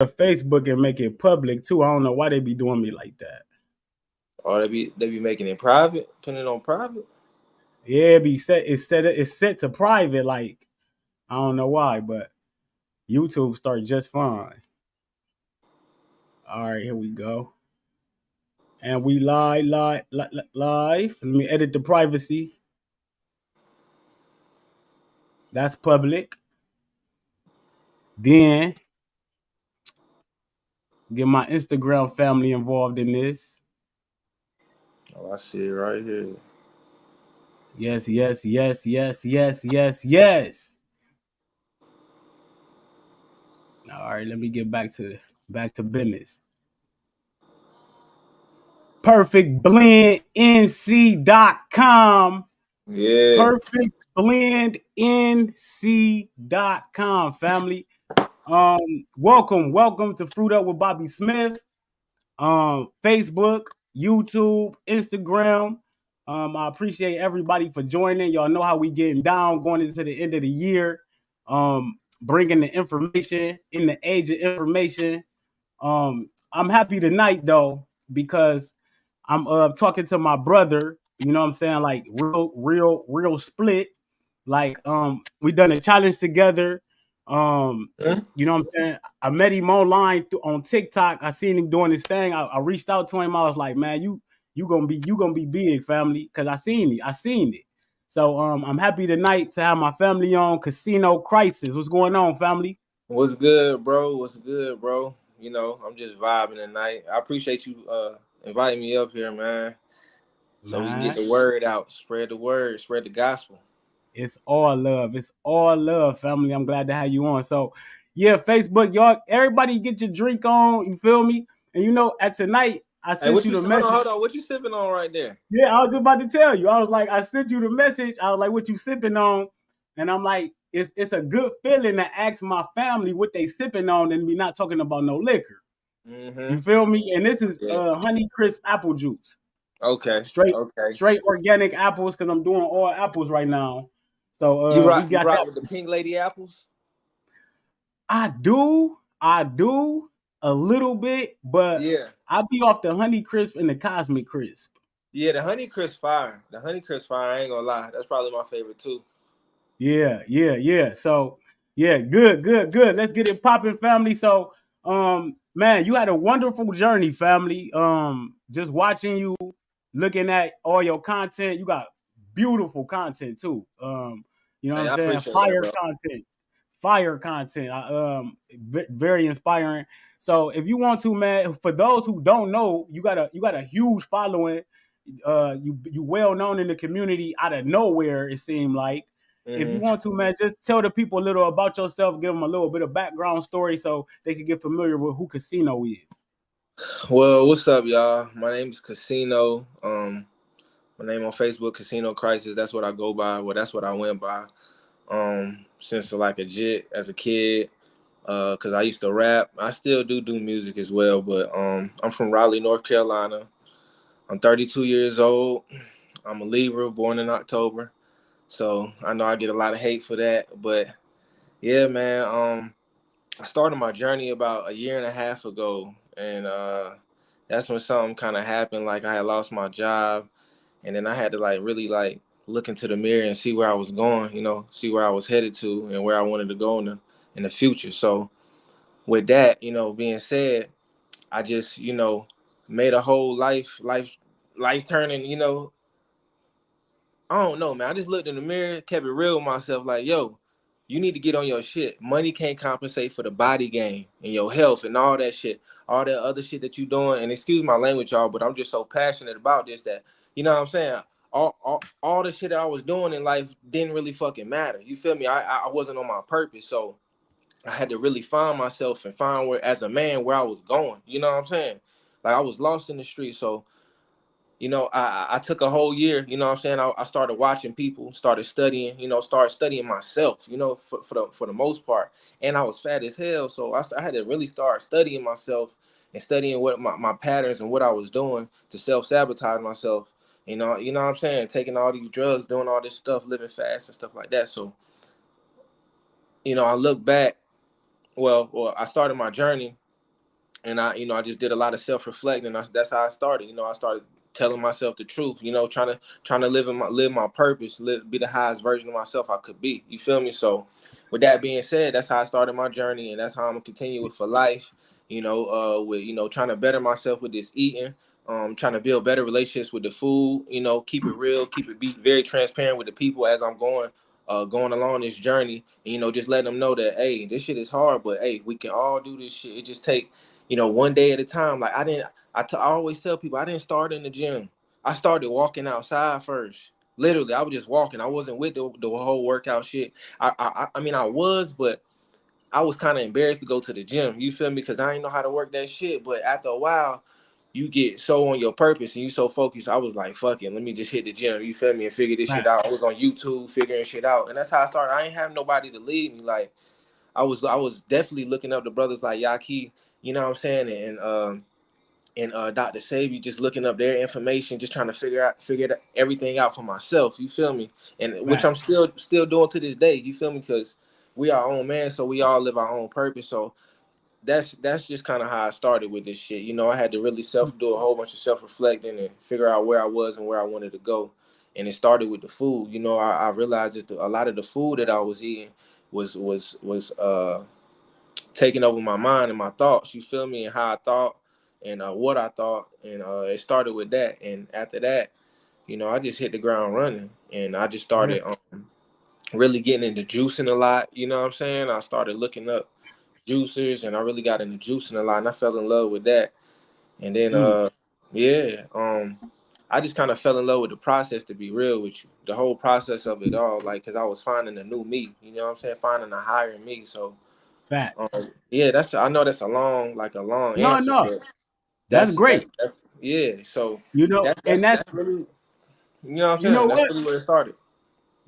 Facebook and make it public too. I don't know why they be doing me like that. Or they be making it private, putting it on private. Yeah, it be set. It's set to private. Like I don't know why, but YouTube start just fine. All right, here we go. And we live. Let me edit the privacy. That's public. Then get my Instagram family involved in this. Oh, I see it right here. Yes, yes, yes, yes, yes, yes, yes. All right, let me get back to business. Perfectblendnc.com. Yeah, Perfectblendnc.com, family. Welcome to Fruit Up with Bobby Smith. Facebook, YouTube, Instagram. I appreciate everybody for joining. Y'all know how we getting down going into the end of the year. Bringing the information in the age of information. I'm happy tonight though because I'm talking to my brother. You know what I'm saying? Like real split. Like we done a challenge together. Um, hmm? you know what I'm saying? I met him online on TikTok. I seen him doing his thing. I reached out to him. I was like, man, you gonna be big, family, because I seen it. I seen it. So I'm happy tonight to have my family on Casinoo Crisis. What's going on, family? What's good, bro? What's good, bro? I'm just vibing tonight. I appreciate you inviting me up here, man, so we can get Man, the word out, spread the word, spread the gospel. it's all love. It's all love, family. I'm glad to have you on. So, yeah, Facebook, y'all, everybody get your drink on. You feel me? And at tonight, I Hey, sent what you you the hold on, message. hold on? What you sipping on right there? Yeah, I was just about to tell you. I was like, I sent you the message. I was like, what you sipping on? And I'm like, it's a good feeling to ask my family what they sipping on and me not talking about no liquor. Mm-hmm. You feel me? And this is Yeah. honey crisp apple juice. Okay. Straight Okay. straight organic apples because I'm doing all apples right now. So You we rock. You got rock that. with the pink lady apples. I do a little bit, but Yeah. I be off the honey crisp and the cosmic crisp. Yeah. The honey crisp fire. The honey crisp fire. I ain't gonna lie. That's probably my favorite too. Yeah, yeah, yeah. So yeah, good, good, good. Let's get it popping, family. So man, you had a wonderful journey, family. Just watching you, looking at all your content. You got beautiful content too. You know what Hey, I'm I saying? appreciate that, Fire bro. content. Fire content. Very inspiring. So if you want to, man, for those who don't know, you got a huge following. You well known in the community out of nowhere. It seemed like. If you Hmm. want to, man, just tell the people a little about yourself. Give them a little bit of background story so they can get familiar with who Casinoo is. Well, what's up, y'all? My name is Casino. My name on Facebook, Casinoo Crisis. That's what I go by. Well, that's what I went by. Since like a jit as a kid. Cause I used to rap. I still do music as well, but I'm from Raleigh, North Carolina. I'm 32 years old. I'm a Libra, born in October. So I know I get a lot of hate for that, but yeah, man. I started my journey about a year and a half ago, and that's when something kind of happened. Like I had lost my job, and then I had to like really like look into the mirror and see where I was going. See where I was headed to and where I wanted to go in the future. So with that, being said, I just made a whole life turning. I don't know, man. I just looked in the mirror, kept it real with myself, like, yo, you need to get on your shit. Money can't compensate for the body game and your health and all that shit, all that other shit that you doing. And excuse my language, y'all, but I'm just so passionate about this that you know what I'm saying. All the shit that I was doing in life didn't really fucking matter. You feel me? I wasn't on my purpose, so I had to really find myself and find where, as a man, where I was going. You know what I'm saying? Like I was lost in the street, so I took a whole year, you know what I'm saying? I started watching people, started studying, started studying myself, for the most part. And I was fat as hell. So I had to really start studying myself and studying what my patterns and what I was doing to self-sabotage myself. You know what I'm saying? Taking all these drugs, doing all this stuff, living fast and stuff like that. So, I look back, well, I started my journey. and I just did a lot of self-reflecting. That's how I started. I started telling myself the truth. Trying to live my purpose, be the highest version of myself I could be. You feel me? So, with that being said, that's how I started my journey, and that's how I'm gonna continue with for life. With trying to better myself with this eating. Trying to build better relationships with the food. Keep it real, be very transparent with the people as I'm going along this journey. And, just letting them know that, hey, this shit is hard, but hey, we can all do this shit. It just take one day at a time. Like I always tell people I didn't start in the gym. I started walking outside first. Literally, I was just walking. I wasn't with the whole workout shit. I mean, I was, but I was kind of embarrassed to go to the gym. You feel me? Because I didn't know how to work that shit. But after a while, you get so on your purpose and you so focused. I was like, fuck it, let me just hit the gym. You feel me? And figure this shit Right. out. I was on YouTube figuring shit out, and that's how I started. I ain't have nobody to lead me. Like I was definitely looking up to brothers like Yaki, you know what I'm saying, and Dr. Sabi, just looking up their information, just trying to figure everything out for myself. You feel me? And which Right. I'm still doing to this day. You feel me? Because we our own man, so we all live our own purpose. So that's just kind of how I started with this shit. I had to really do a whole bunch of self reflecting and figure out where I was and where I wanted to go. And it started with the food. I realized just a lot of the food that I was eating was taking over my mind and my thoughts. You feel me? And how I thought and what I thought, and it started with that. And after that, I just hit the ground running, and I just Yeah. started really getting into juicing a lot. You know what I'm saying? I started looking up juicers, and I really got into juicing a lot, and I fell in love with that. And then Mm. yeah, I just kind of fell in love with the process, to be real with you. The whole process of it all, like, because I was finding a new me. You know what I'm saying? Finding a higher me. So um, Facts. yeah, I know that's a long No, answer, no, but that's great. that's yeah. So And that's really, what I'm you know saying. That's what? really where it started.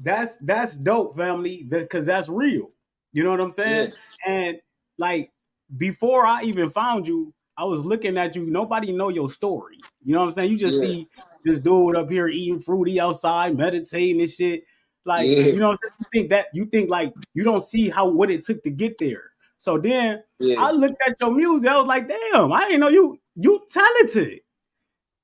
That's dope, family, because that's real. You know what I'm Yeah, saying? And like before I even found you, I was looking at you. Nobody know your story. You know what I'm saying? You just yeah, see this dude up here eating fruity outside, meditating and shit. Like, yeah, you know what I'm saying? You think like you don't see how what it took to get there. So then yeah. I looked at your music. I was like, damn, I didn't know you talented.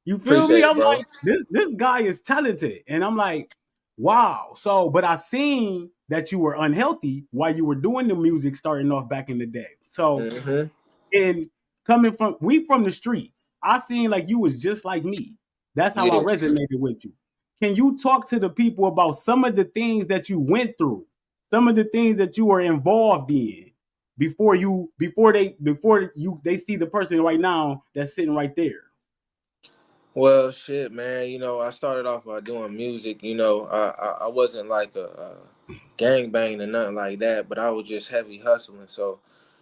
You feel me? Appreciate it, I'm bro. like, this guy is talented. And I'm like, wow. So, but I seen that you were unhealthy while you were doing the music starting off back in the day. So, Hmm. and coming from we from the streets, I seen like you was just like me. That's how I Yeah. resonated with you. Can you talk to the people about some of the things that you went through, some of the things that you were involved in before they see the person right now that's sitting right there? Well, shit, man. I started off by doing music. I wasn't like a gang bang or nothing like that, but I was just heavy hustling. So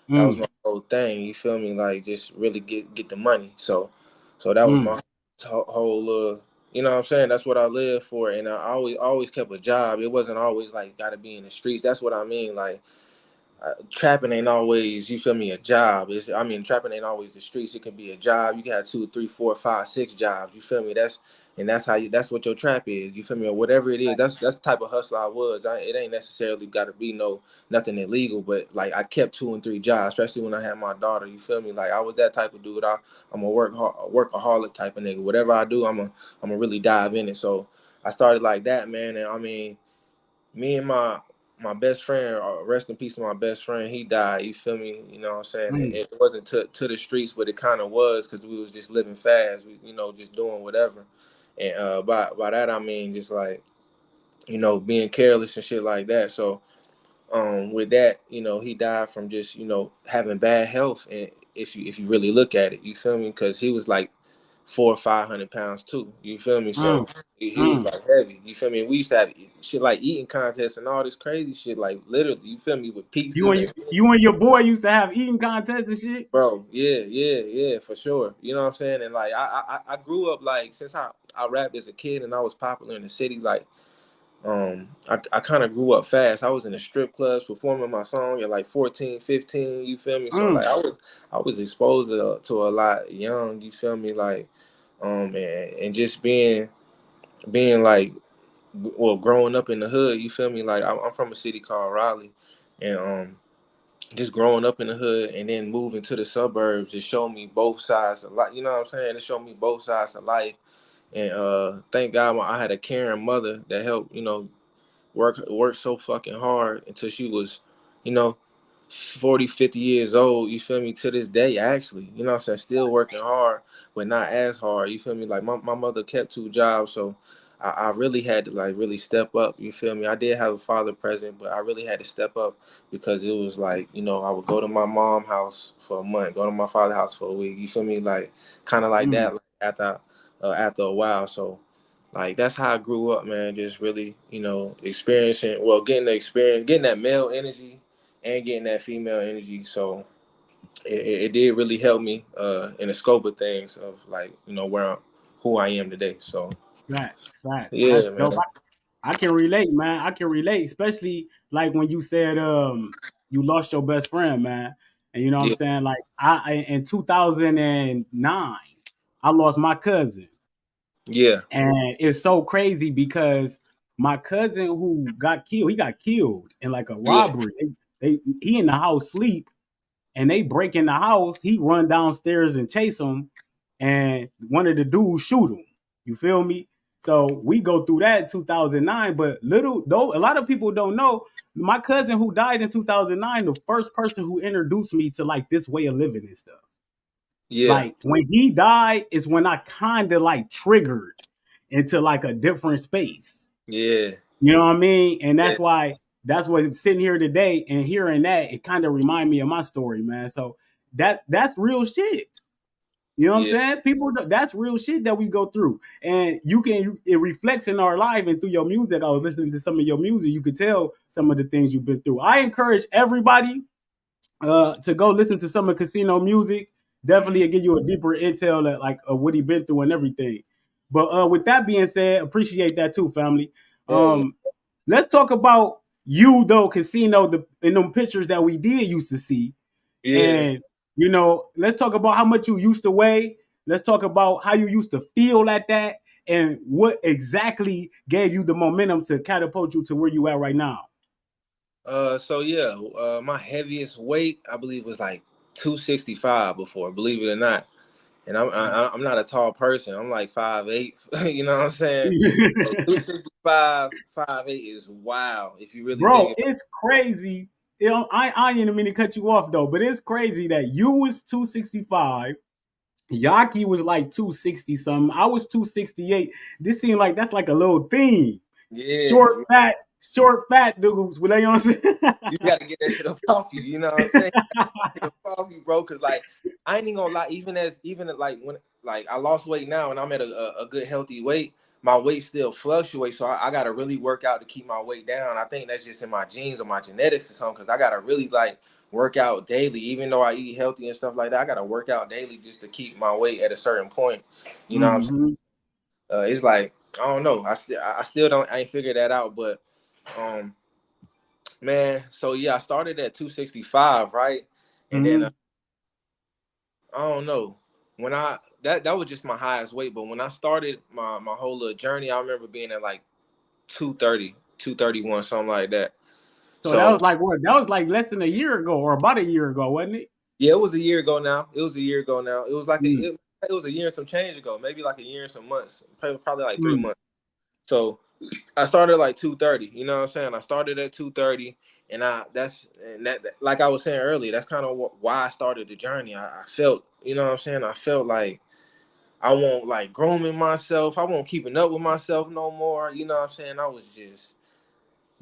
that was Mm, my whole thing. You feel me? Like, just really get the money. So that was mm. my whole. You know what I'm saying? That's what I lived for, and I always kept a job. It wasn't always like got to be in the streets. That's what I mean. Like, trapping ain't always, you feel me, a job. Trapping ain't always the streets. It can be a job. You can have 2, 3, 4, 5, 6 jobs. You feel me? That's what your trap is. You feel me? Or whatever it is. That's the type of hustler I was. It ain't necessarily got to be nothing illegal, but like I kept 2 and 3 jobs, especially when I had my daughter. You feel me? Like I was that type of dude. I'm a workaholic type of nigga. Whatever I do, I'm a really dive in it. So I started like that, man. And me and my best friend, rest in peace to my best friend, he died. You feel me? You know what I'm saying? Mm, It wasn't to the streets, but it kind of was, because we was just living fast. We, just doing whatever. And by that I mean just like, being careless and shit like that. So with that, he died from just, having bad health. And if you really look at it, you feel me? Because he was like 400 or 500 pounds too. You feel me? mm, So he was mm. like heavy. You feel me? And we used to have shit like eating contests and all this crazy shit, like literally. You feel me? With You pizzas and and you and your boy used to have eating contests and shit. bro, yeah, yeah, yeah, for sure. You know what I'm saying? And like I grew up, like, since I rapped as a kid and I was popular in the city. Like, I kind of grew up fast. I was in the strip clubs performing my song at like 14, 15. You feel me? So Mm. like I was exposed to a lot young. You feel me? Like, and just being like, well, growing up in the hood. You feel me? Like, I'm from a city called Raleigh, and just growing up in the hood and then moving to the suburbs, it showed me both sides of life. You know what I'm saying? It showed me both sides of life. And thank God I had a caring mother that helped, work so fucking hard until she was, you know, 40, 50 years old, you feel me, to this day, actually. You know what I'm saying? Still working hard, but not as hard. You feel me? Like my mother kept 2 jobs, so I really had to like really step up. You feel me? I did have a father present, but I really had to step up because it was like, I would go to my mom's house for a month, go to my father's house for a week. You feel me? Like kind of like Mm, that, like, after a while. So like that's how I grew up, man. Just really, experiencing, well, getting the experience, getting that male energy and getting that female energy. So it did really help me in the scope of things of like, who I am today. So facts, facts. yeah, That's man. dope. I can relate, man. I can relate, especially like when you said you lost your best friend, man. And you know what I'm Yeah, saying? Like I in 2009, I lost my cousin. yeah, And it's so crazy because my cousin who got killed, he got killed in like a yeah, robbery. He in the house sleep and they break in the house. He run downstairs and chase him, and one of the dudes shoot him. You feel me? So we go through that in 2009. But little though, a lot of people don't know. My cousin who died in 2009, the first person who introduced me to like this way of living and stuff. yeah, Like when he died is when I kind of like triggered into like a different space. yeah, You know what I mean? And yeah, that's what sitting here today and hearing that, it kind of remind me of my story, man. So that's real shit. You know what I'm yeah, saying? People, that's real shit that we go through, and it reflects in our life and through your music. I was listening to some of your music, you could tell some of the things you've been through. I encourage everybody to go listen to some of Casinoo music. Definitely it'll give you a deeper intel of what he been through and everything. But with that being said, appreciate that too, family. yeah, yeah, Um, let's talk about you though, Casinoo, in them pictures that we did used to see. yeah. And let's talk about how much you used to weigh. Let's talk about how you used to feel at that and what exactly gave you the momentum to catapult you to where you at right now. So yeah, my heaviest weight I believe was like 265 before, believe it or not. And I'm not a tall person. I'm like 5'8". You know what I'm saying? So 265, 5'8" is wild if you really Bro, think it's crazy. I didn't mean to cut you off though, but it's crazy that you was 265. Yaki was like 260 something. I was 268. This seemed like that's like a little theme. Yeah, Short, fat dudes. What you know what I'm saying? you got to get that shit up off you. You know what I'm saying? Get up off you, bro. Cause like I ain't even gonna lie. Even like when like I lost weight now and I'm at a good healthy weight, my weight still fluctuates. So I gotta really work out to keep my weight down. I think that's just in my genes or my genetics or something. Cause I gotta really like work out daily. Even though I eat healthy and stuff like that, I gotta work out daily just to keep my weight at a certain point. You know what I'm saying? Mm-hmm. It's like I don't know. I still don't. I ain't figured that out, but um. Man, so yeah, I started at 265, right? And then Mm-hmm. I don't know. When I that was just my highest weight, but when I started my whole little journey, I remember being at like 230, 231, something like that. So that was So like what? That was like less than a year ago or about a year ago, wasn't it? yeah, it was a year ago now. It was a year ago now. It was like Mm, it was a year and some change ago, maybe like a year and some months, probably like three mm, months. So I started like 230. You know what I'm saying? I started at 230, and like I was saying earlier, that's kind of why I started the journey. I felt, you know what I'm saying? I felt like I won't like grooming myself. I won't keeping up with myself no more. You know what I'm saying? I was just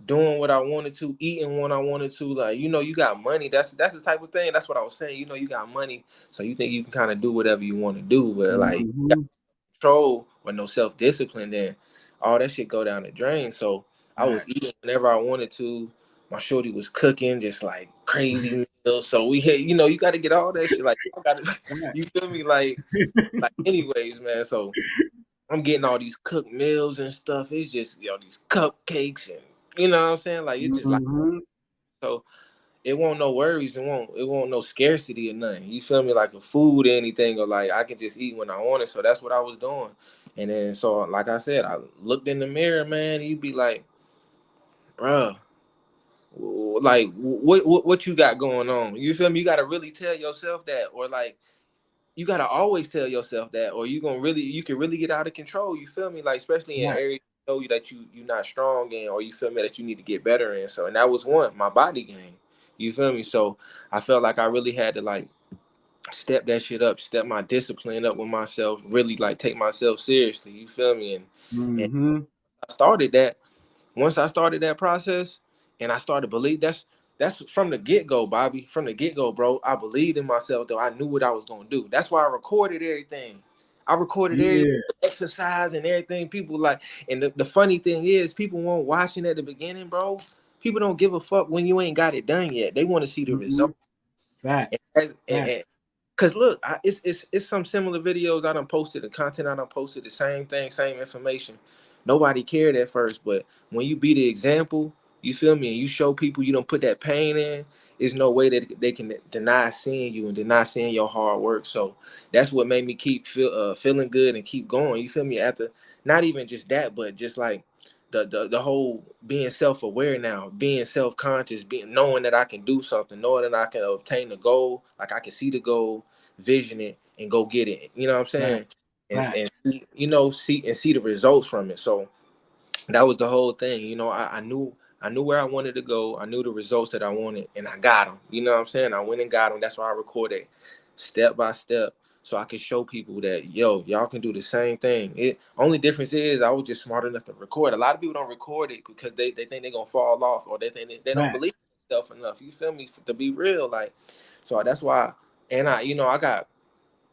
doing what I wanted to, eating when I wanted to. Like, you got money. That's the type of thing. That's what I was saying. You got money, so you think you can kind of do whatever you want to do. But like mm-hmm. control or no self discipline, then all that shit go down the drain. So I was Facts. eating whenever I wanted to. My shorty was cooking just like crazy meals. So we had, you got to get all that shit. Like, I gotta, you feel me? Like, anyways, man. So I'm getting all these cooked meals and stuff. It's just, these cupcakes and, you know what I'm saying? Like, it's just like, Mm-hmm. so it won't no worries. It won't no scarcity or nothing. You feel me? Like a food or anything, or like I can just eat when I want it. So that's what I was doing. And then so like I said, I looked in the mirror, man. You'd be like, bruh, Like what you got going on? You feel me? You gotta really tell yourself that, or like you gotta always tell yourself that, or you can really get out of control. You feel me? Like especially in Right. areas you know that you're not strong in, or you feel me that you need to get better in. So and that was one, my body game. You feel me? So I felt like I really had to like step that shit up, step my discipline up with myself, really like take myself seriously. You feel me? And Mm-hmm. I started that. Once I started that process and I started believe that's from the get-go, Bobby. From the get-go, bro. I believed in myself though. I knew what I was gonna do. That's why I recorded everything. I recorded every Yeah. exercise and everything. People like, and the funny thing is people weren't watching at the beginning, bro. People don't give a fuck when you ain't got it done yet. They want to see the Mm-hmm. result. And, Facts. and Facts. cause look, it's some similar videos I done posted, the content I done posted, the same thing, same information. Nobody cared at first, but when you be the example, you feel me, and you show people you don't put that pain in, there's no way that they can deny seeing you and deny seeing your hard work. So that's what made me keep feeling good and keep going. You feel me? After not even just that, but just like the whole being self-aware now, being self-conscious, being knowing that I can do something, knowing that I can obtain the goal, like I can see the goal, vision it, and go get it. You know what I'm saying? Facts. And Facts. see, see the results from it. So that was the whole thing. I knew where I wanted to go. I knew the results that I wanted, and I got them. You know what I'm saying? I went and got them. That's why I recorded step by step, so I could show people that y'all can do the same thing. It only difference is I was just smart enough to record. A lot of people don't record it because they think they're gonna fall off, or they think they don't believe Facts. in themselves enough. You feel me? To be real, like, so that's why. And I got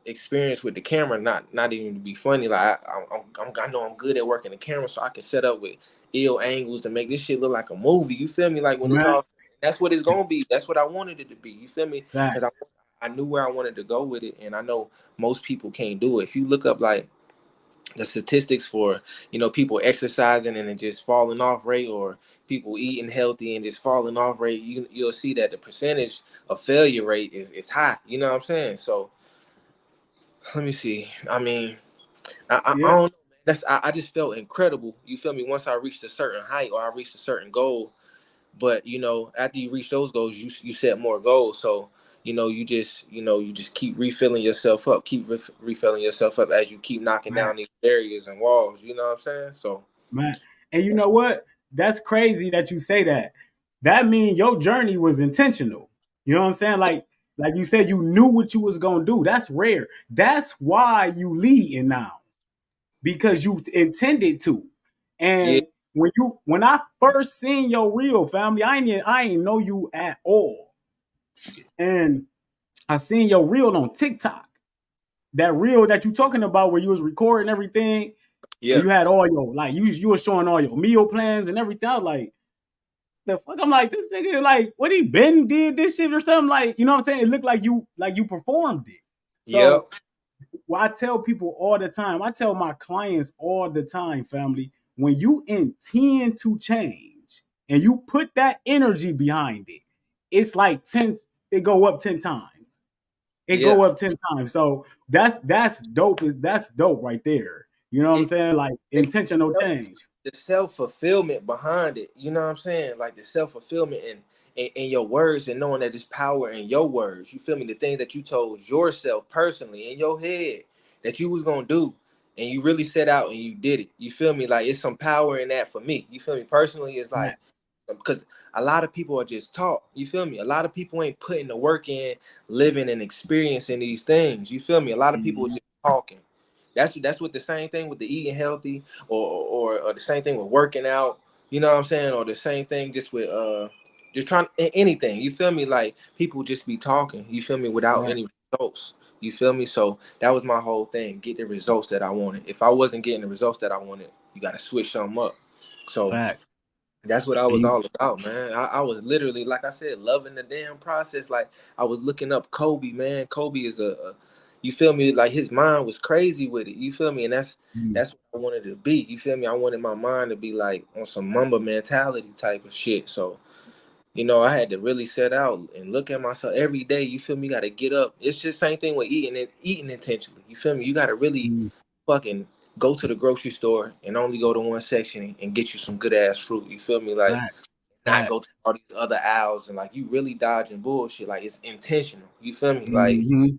experience with the camera, not even to be funny. Like I know I'm good at working the camera, so I can set up with ill angles to make this shit look like a movie. You feel me? Like when it's Right. all, that's what it's gonna be. That's what I wanted it to be. You feel me? Because Facts. I knew where I wanted to go with it, and I know most people can't do it. If you look up like the statistics for people exercising and then just falling off rate, or people eating healthy and just falling off rate, you'll see that the percentage of failure rate is high. You know what I'm saying? So let me see. I mean, I Yeah. don't know. I just felt incredible. You feel me? Once I reached a certain height or I reached a certain goal, but after you reach those goals, you set more goals. So you just keep refilling yourself up, keep refilling yourself up as you keep knocking Right. down these barriers and walls. You know what I'm saying? So Man. And you know what? That's crazy that you say that. That means your journey was intentional. You know what I'm saying? Like you said, you knew what you was gonna do. That's rare. That's why you leading now, because you intended to. yeah, And when I first seen your reel, family, I ain't know you at all. And I seen your reel on TikTok. That reel that you talking about where you was recording everything and yeah, you had all your like you were showing all your meal plans and everything. I was like, the fuck? I'm like, this nigga, like, what he been did this shit or something? Like, you know what I'm saying? It looked like you performed it. So yep, what I tell people all the time, I tell my clients all the time, family, when you intend to change and you put that energy behind it, it's like 10, it go up 10 times. It yeah. go up 10 times. So that's dope. That's dope right there. You know what I'm It, saying? Like intentional change. the self fulfillment behind it. You know what I'm saying? Like the self fulfillment in your words, and knowing that there's power in your words. You feel me? The things that you told yourself personally in your head that you was gonna do, and you really set out and you did it. You feel me? Like it's some power in that for me. You feel me? Personally, it's like Facts. because a lot of people are just taught. You feel me? A lot of people ain't putting the work in, living and experiencing these things. You feel me? A lot of people are Mhm. just talking. That's what the same thing with the eating healthy, or the same thing with working out. You know what I'm saying? Or the same thing just with just trying anything. You feel me? Like people just be talking. You feel me? Without Right. any results. You feel me? So that was my whole thing. Get the results that I wanted. If I wasn't getting the results that I wanted, you got to switch something up. So Facts. that's what I And was you, all about, man. I was literally, like I said, loving the damn process. Like I was looking up Kobe, man. Kobe is you feel me? Like his mind was crazy with it. You feel me? And mm, that's what I wanted to be. You feel me? I wanted my mind to be like on some Mamba mentality type of shit. So I had to really set out and look at myself every day. You feel me? You got to get up. It's just same thing with eating intentionally. You feel me? You got to really mm, fucking go to the grocery store and only go to one section and get you some good ass fruit. You feel me? Like facts. not go through Facts. all these other aisles and like you really dodging bullshit. Like it's intentional. You feel me? Like Mm-hmm.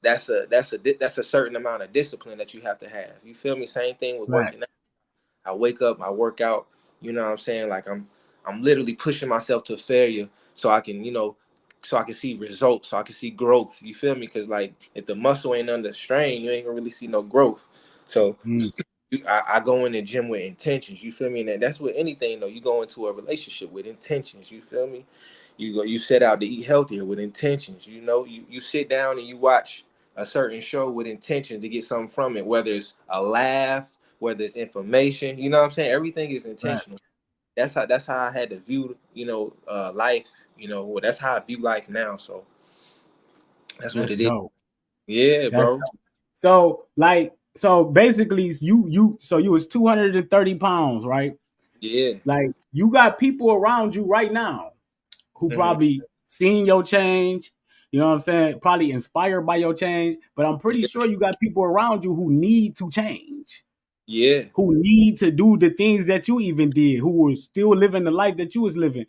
that's a certain amount of discipline that you have to have. You feel me? Same thing with working out. Facts. I wake up, I work out. You know what I'm saying? Like I'm literally pushing myself to failure so I can so I can see results, so I can see growth. You feel me? Because like if the muscle ain't under strain, you ain't gonna really see no growth. So Mm. I go in the gym with intentions. You feel me? And that's with anything though. You go into a relationship with intentions. You feel me? You set out to eat healthier with intentions. You sit down and you watch a certain show with intention to get something from it, whether it's a laugh, whether it's information. You know what I'm saying? Everything is intentional. Facts. That's how I had to view life. Well, that's how I view life now. So that's what That's it is. dope. Yeah, That's bro. dope. So basically you was 230 pounds, right? Yeah. Like you got people around you right now who Hmm. probably seen your change, you know what I'm saying? Probably inspired by your change, but I'm pretty sure you got people around you who need to change, Yeah. who need to do the things that you even did, who are still living the life that you was living.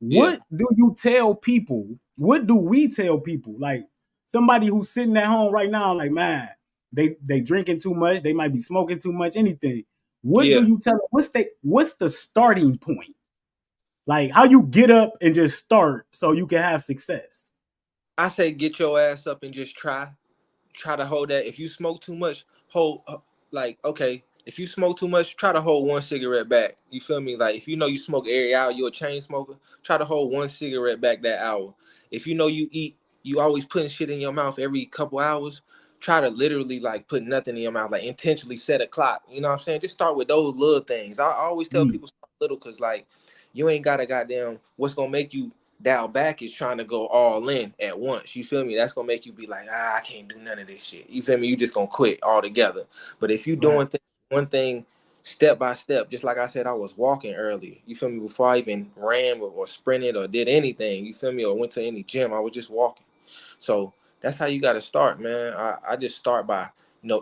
Yeah. What do you tell people? What do we tell people? Like somebody who's sitting at home right now, like man, they drinking too much, they might be smoking too much, anything. What do Yeah. you tell them? What's the starting point? Like how you get up and just start so you can have success. I say get your ass up and just try to hold that. If you smoke too much, hold like okay. If you smoke too much, try to hold one cigarette back. You feel me? Like if you know you smoke every hour, you're a chain smoker. Try to hold one cigarette back that hour. If you know you always putting shit in your mouth every couple hours. Try to literally like put nothing in your mouth, like intentionally set a clock. You know what I'm saying? Just start with those little things. I always tell Mm, people start little because like you ain't got to goddamn what's gonna make you dial back is trying to go all in at once. You feel me? That's gonna make you be like, I can't do none of this shit. You feel me? You just gonna quit altogether. But if you right. doing one thing step by step, just like I said, I was walking earlier. You feel me? Before I even ran or sprinted or did anything, you feel me? Or went to any gym, I was just walking. So that's how you got to start, man. I just start by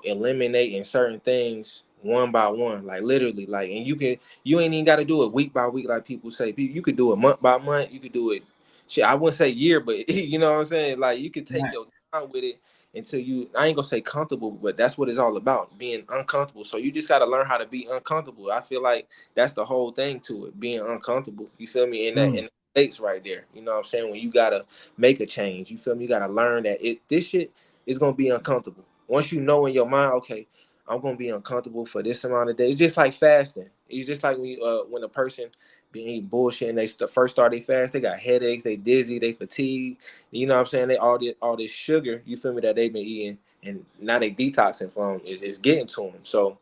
eliminating certain things one by one, like literally, like, and you ain't even got to do it week by week, like people say. You could do it month by month. You could do it. Shit, I wouldn't say year, but you know what I'm saying. Like you could take Right. your time with it until you. I ain't gonna say comfortable, but that's what it's all about, being uncomfortable. So you just got to learn how to be uncomfortable. I feel like that's the whole thing to it, being uncomfortable. You feel me? In that Mm, in the states right there. You know what I'm saying? When you gotta make a change. You feel me? You gotta learn that this shit is gonna be uncomfortable. Once you know in your mind, okay, I'm gonna be uncomfortable for this amount of days. It's just like fasting. It's just like when a person be eating bullshit and first start they fast, they got headaches, they dizzy, they fatigue. You know what I'm saying? They all this sugar. You feel me that they've been eating, and now they detoxing from is getting to them. So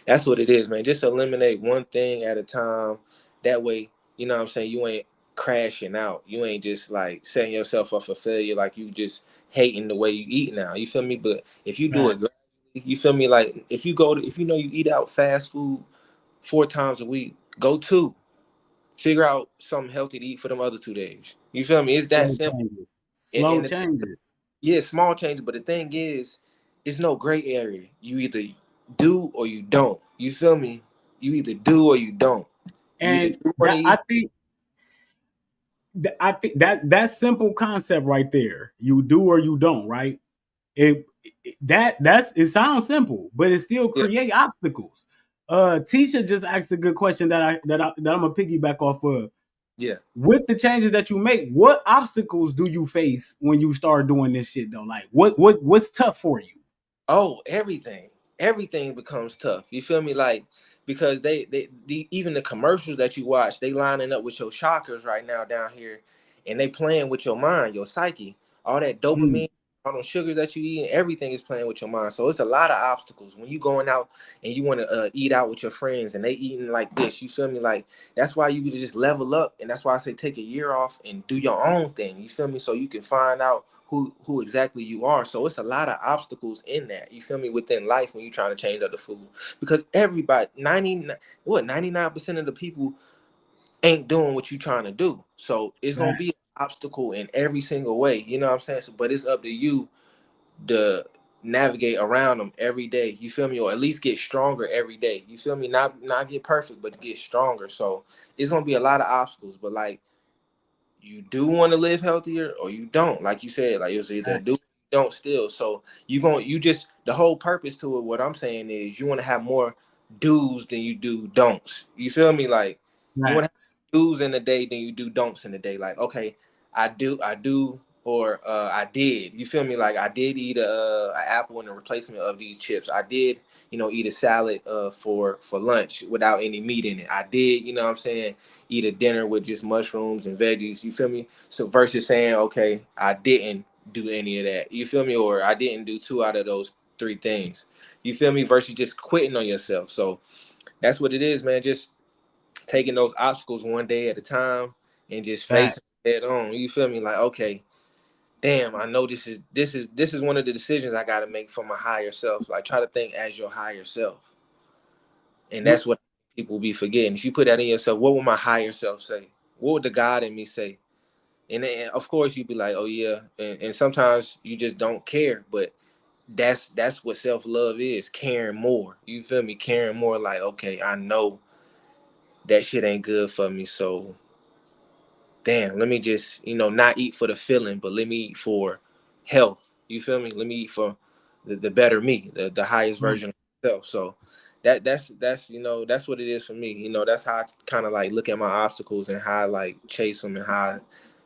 that's what it is, man. Just eliminate one thing at a time. That way, you know what I'm saying, you ain't crashing out. You ain't just like setting yourself up for failure, like you just hating the way you eat now. You feel me? But if you do it facts. gradually, you feel me? Like if you know you eat out fast food 4 times a week, go two. Figure out something healthy to eat for them other 2 days. You feel me? It's that Slow simple. changes. And, Slow and changes. yeah, small changes, but the thing is, it's no gray area. You either do or you don't. You feel me? You either do or you don't. You either And do want to that eat. I think that simple concept right there, you do or you don't, right? It sounds simple, but it still Yeah, create obstacles. Tisha just asked a good question that I'm gonna piggyback off of. yeah. With the changes that you make, what obstacles do you face when you start doing this shit though? Like what's tough for you? Oh, everything becomes tough. You feel me? Like because even the commercials that you watch, they lining up with your chakras right now down here, and they playing with your mind, your psyche, all that Mm, dopamine, all those sugars that you eat, everything is playing with your mind. So it's a lot of obstacles when you going out and you want to eat out with your friends, and they eating like this. You feel me? Like that's why you could just level up, and that's why I say take a year off and do your own thing. You feel me? So you can find out who exactly you are. So it's a lot of obstacles in that. You feel me? Within life when you're trying to change up the food, because everybody 99% of the people ain't doing what you're trying to do. So it's gonna be right. an obstacle in every single way. You know what I'm saying? So, but it's up to you to navigate around them every day. You feel me? Or at least get stronger every day. You feel me? Not get perfect, but to get stronger. So it's gonna be a lot of obstacles, but like you do want to live healthier or you don't. Like you said, like it's either do Facts. don't still. So you just the whole purpose to it, what I'm saying is you want to have more do's than you do don'ts. You feel me? Like you want to Facts. have do's in the day than you do don'ts in the day. Like, okay, I do or I did. You feel me? Like I did eat a apple in the replacement of these chips. I did, eat a salad for lunch without any meat in it. I did, what I'm saying, eat a dinner with just mushrooms and veggies. You feel me? So versus saying, okay, I didn't do any of that. You feel me? Or I didn't do two out of those three things. You feel me? Versus just quitting on yourself. So that's what it is, man. Just taking those obstacles one day at a time and just Facts. facing it head on. You feel me? Like, okay, damn, I know this is one of the decisions I got to make for my higher self. Like, try to think as your higher self, and that's what people be forgetting. If you put that in yourself, what would my higher self say? What would the God in me say? And then, of course, you'd be like, oh yeah, and sometimes you just don't care, but that's what self-love is, caring more. You feel me? Caring more, like, okay, I know that shit ain't good for me, so damn, let me just, not eat for the feeling, but let me eat for health. You feel me? Let me eat for the better me, the highest Right. version of myself. So that's that's what it is for me. That's how I kind of like look at my obstacles and how I like chase them and how I,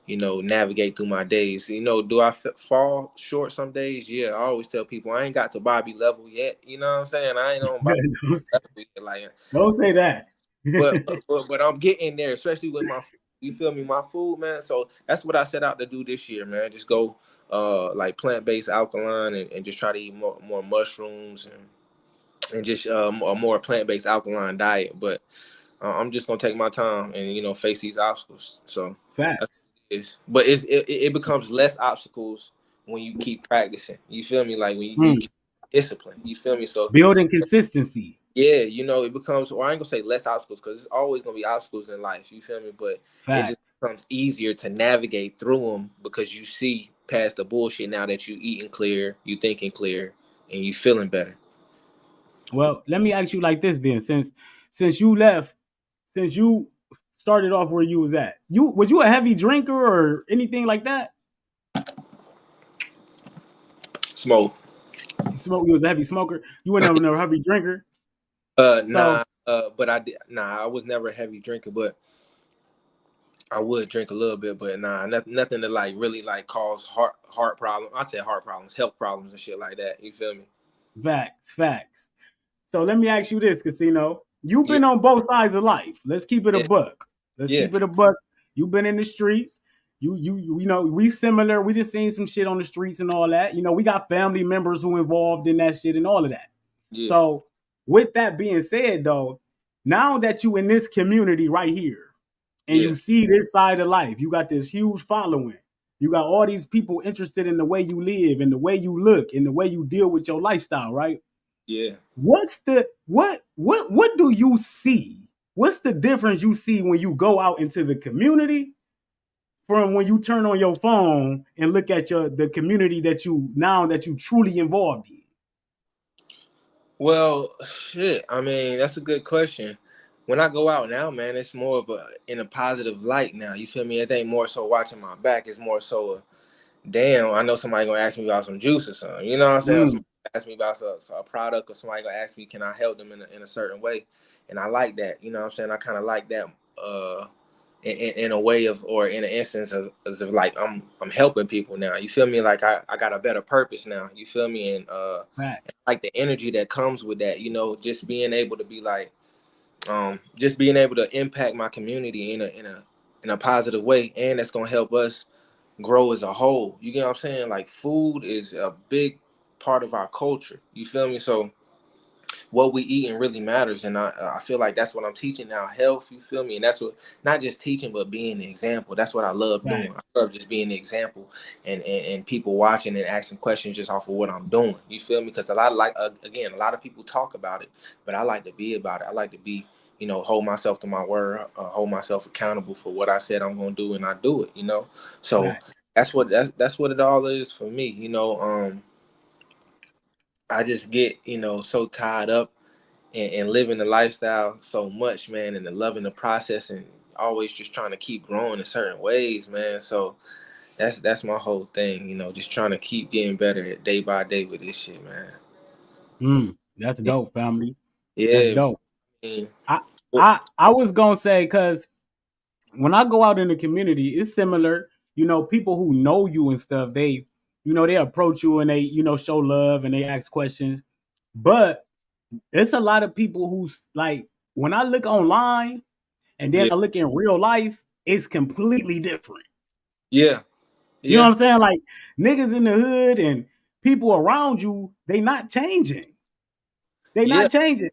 navigate through my days. Do I fall short some days? Yeah, I always tell people I ain't got to Bobby level yet. You know what I'm saying? I ain't on Bobby don't, level yet. Like, don't say that. but I'm getting there, especially with my food. You feel me? My food, man. So that's what I set out to do this year, man. Just go like plant-based alkaline and just try to eat more mushrooms and just a more plant-based alkaline diet. But I'm just gonna take my time and face these obstacles. So that's Facts. what it is. But it becomes less obstacles when you keep practicing. You feel me? Like when you Mm. keep discipline. You feel me? So Building consistency. yeah, it becomes, or I ain't gonna say less obstacles because it's always gonna be obstacles in life. You feel me? But it just Facts. becomes easier to navigate through them because you see past the bullshit now that you eating clear, you thinking clear, and you feeling better. Well, let me ask you like this then. Since you left, since you started off where you was at, you a heavy drinker or anything like that? Smoke. You was a heavy smoker. You were never a heavy drinker. So Nah. But I did. Nah, I was never a heavy drinker, but I would drink a little bit. But nah, nothing to like really like cause heart problems. I said heart problems, health problems, and shit like that. You feel me? facts. So let me ask you this, Casino. You've Yeah. been on both sides of life. Let's keep it a Yeah. buck. Let's Yeah. keep it a buck. You've been in the streets. We similar. We just seen some shit on the streets and all that. We got family members who involved in that shit and all of that. Yeah. So with that being said, though, now that you in this community right here and Yeah. you see this side of life, you got this huge following. You got all these people interested in the way you live and the way you look and the way you deal with your lifestyle, right? Yeah. What do you see? What's the difference you see when you go out into the community from when you turn on your phone and look at the community that you truly involved in? Well, shit. I mean, that's a good question. When I go out now, man, it's more of a in a positive light now. You feel me? It ain't more so watching my back. It's more so damn, I know somebody gonna ask me about some juice or something. You know what I'm saying? Or Mm, somebody ask me about a product, or somebody gonna ask me, can I help them in a certain way? And I like that. You know what I'm saying? I kind of like that. In a way of, or in an instance of, as if like I'm helping people now. You feel me? Like I got a better purpose now. You feel me? And facts, like the energy that comes with that. Just being able to be like, just being able to impact my community in a positive way, and that's gonna help us grow as a whole. You get what I'm saying? Like food is a big part of our culture. You feel me? So what we eating really matters, and I feel like that's what I'm teaching now. Health, you feel me? And that's what, not just teaching, but being the example. That's what I love doing. facts, I love just being the example, and people watching and asking questions just off of what I'm doing. You feel me? Because a lot of, like, again, a lot of people talk about it, but I like to be about it. I like to be, hold myself to my word, hold myself accountable for what I said I'm gonna do, and I do it. So facts. that's what it all is for me. I just get, so tied up and living the lifestyle so much, man, and loving the process and always just trying to keep growing in certain ways, man. So that's my whole thing, just trying to keep getting better day by day with this shit, man. That's dope, family. That's Yeah. dope. I mean, I well, I was gonna say because when I go out in the community, it's similar. People who know you and stuff, they approach you and they show love and they ask questions. But it's a lot of people who's like, when I look online and then yeah, I look in real life, it's completely different. yeah, You know yeah, what I'm saying? Like niggas in the hood and people around you, they not changing. They yeah, not changing.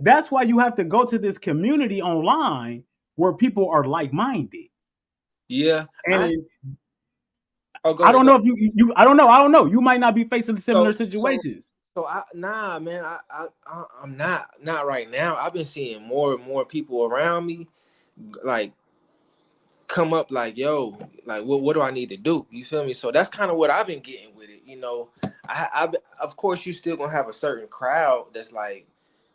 That's why you have to go to this community online where people are like minded. yeah. And Oh, go I ahead, don't go. know if you I don't know. You might not be facing similar So, so, situations. nah, man. I'm not right now. I've been seeing more and more people around me, like come up like, yo, like what do I need to do? You feel me? So that's kind of what I've been getting with it. Of course you still gonna have a certain crowd that's like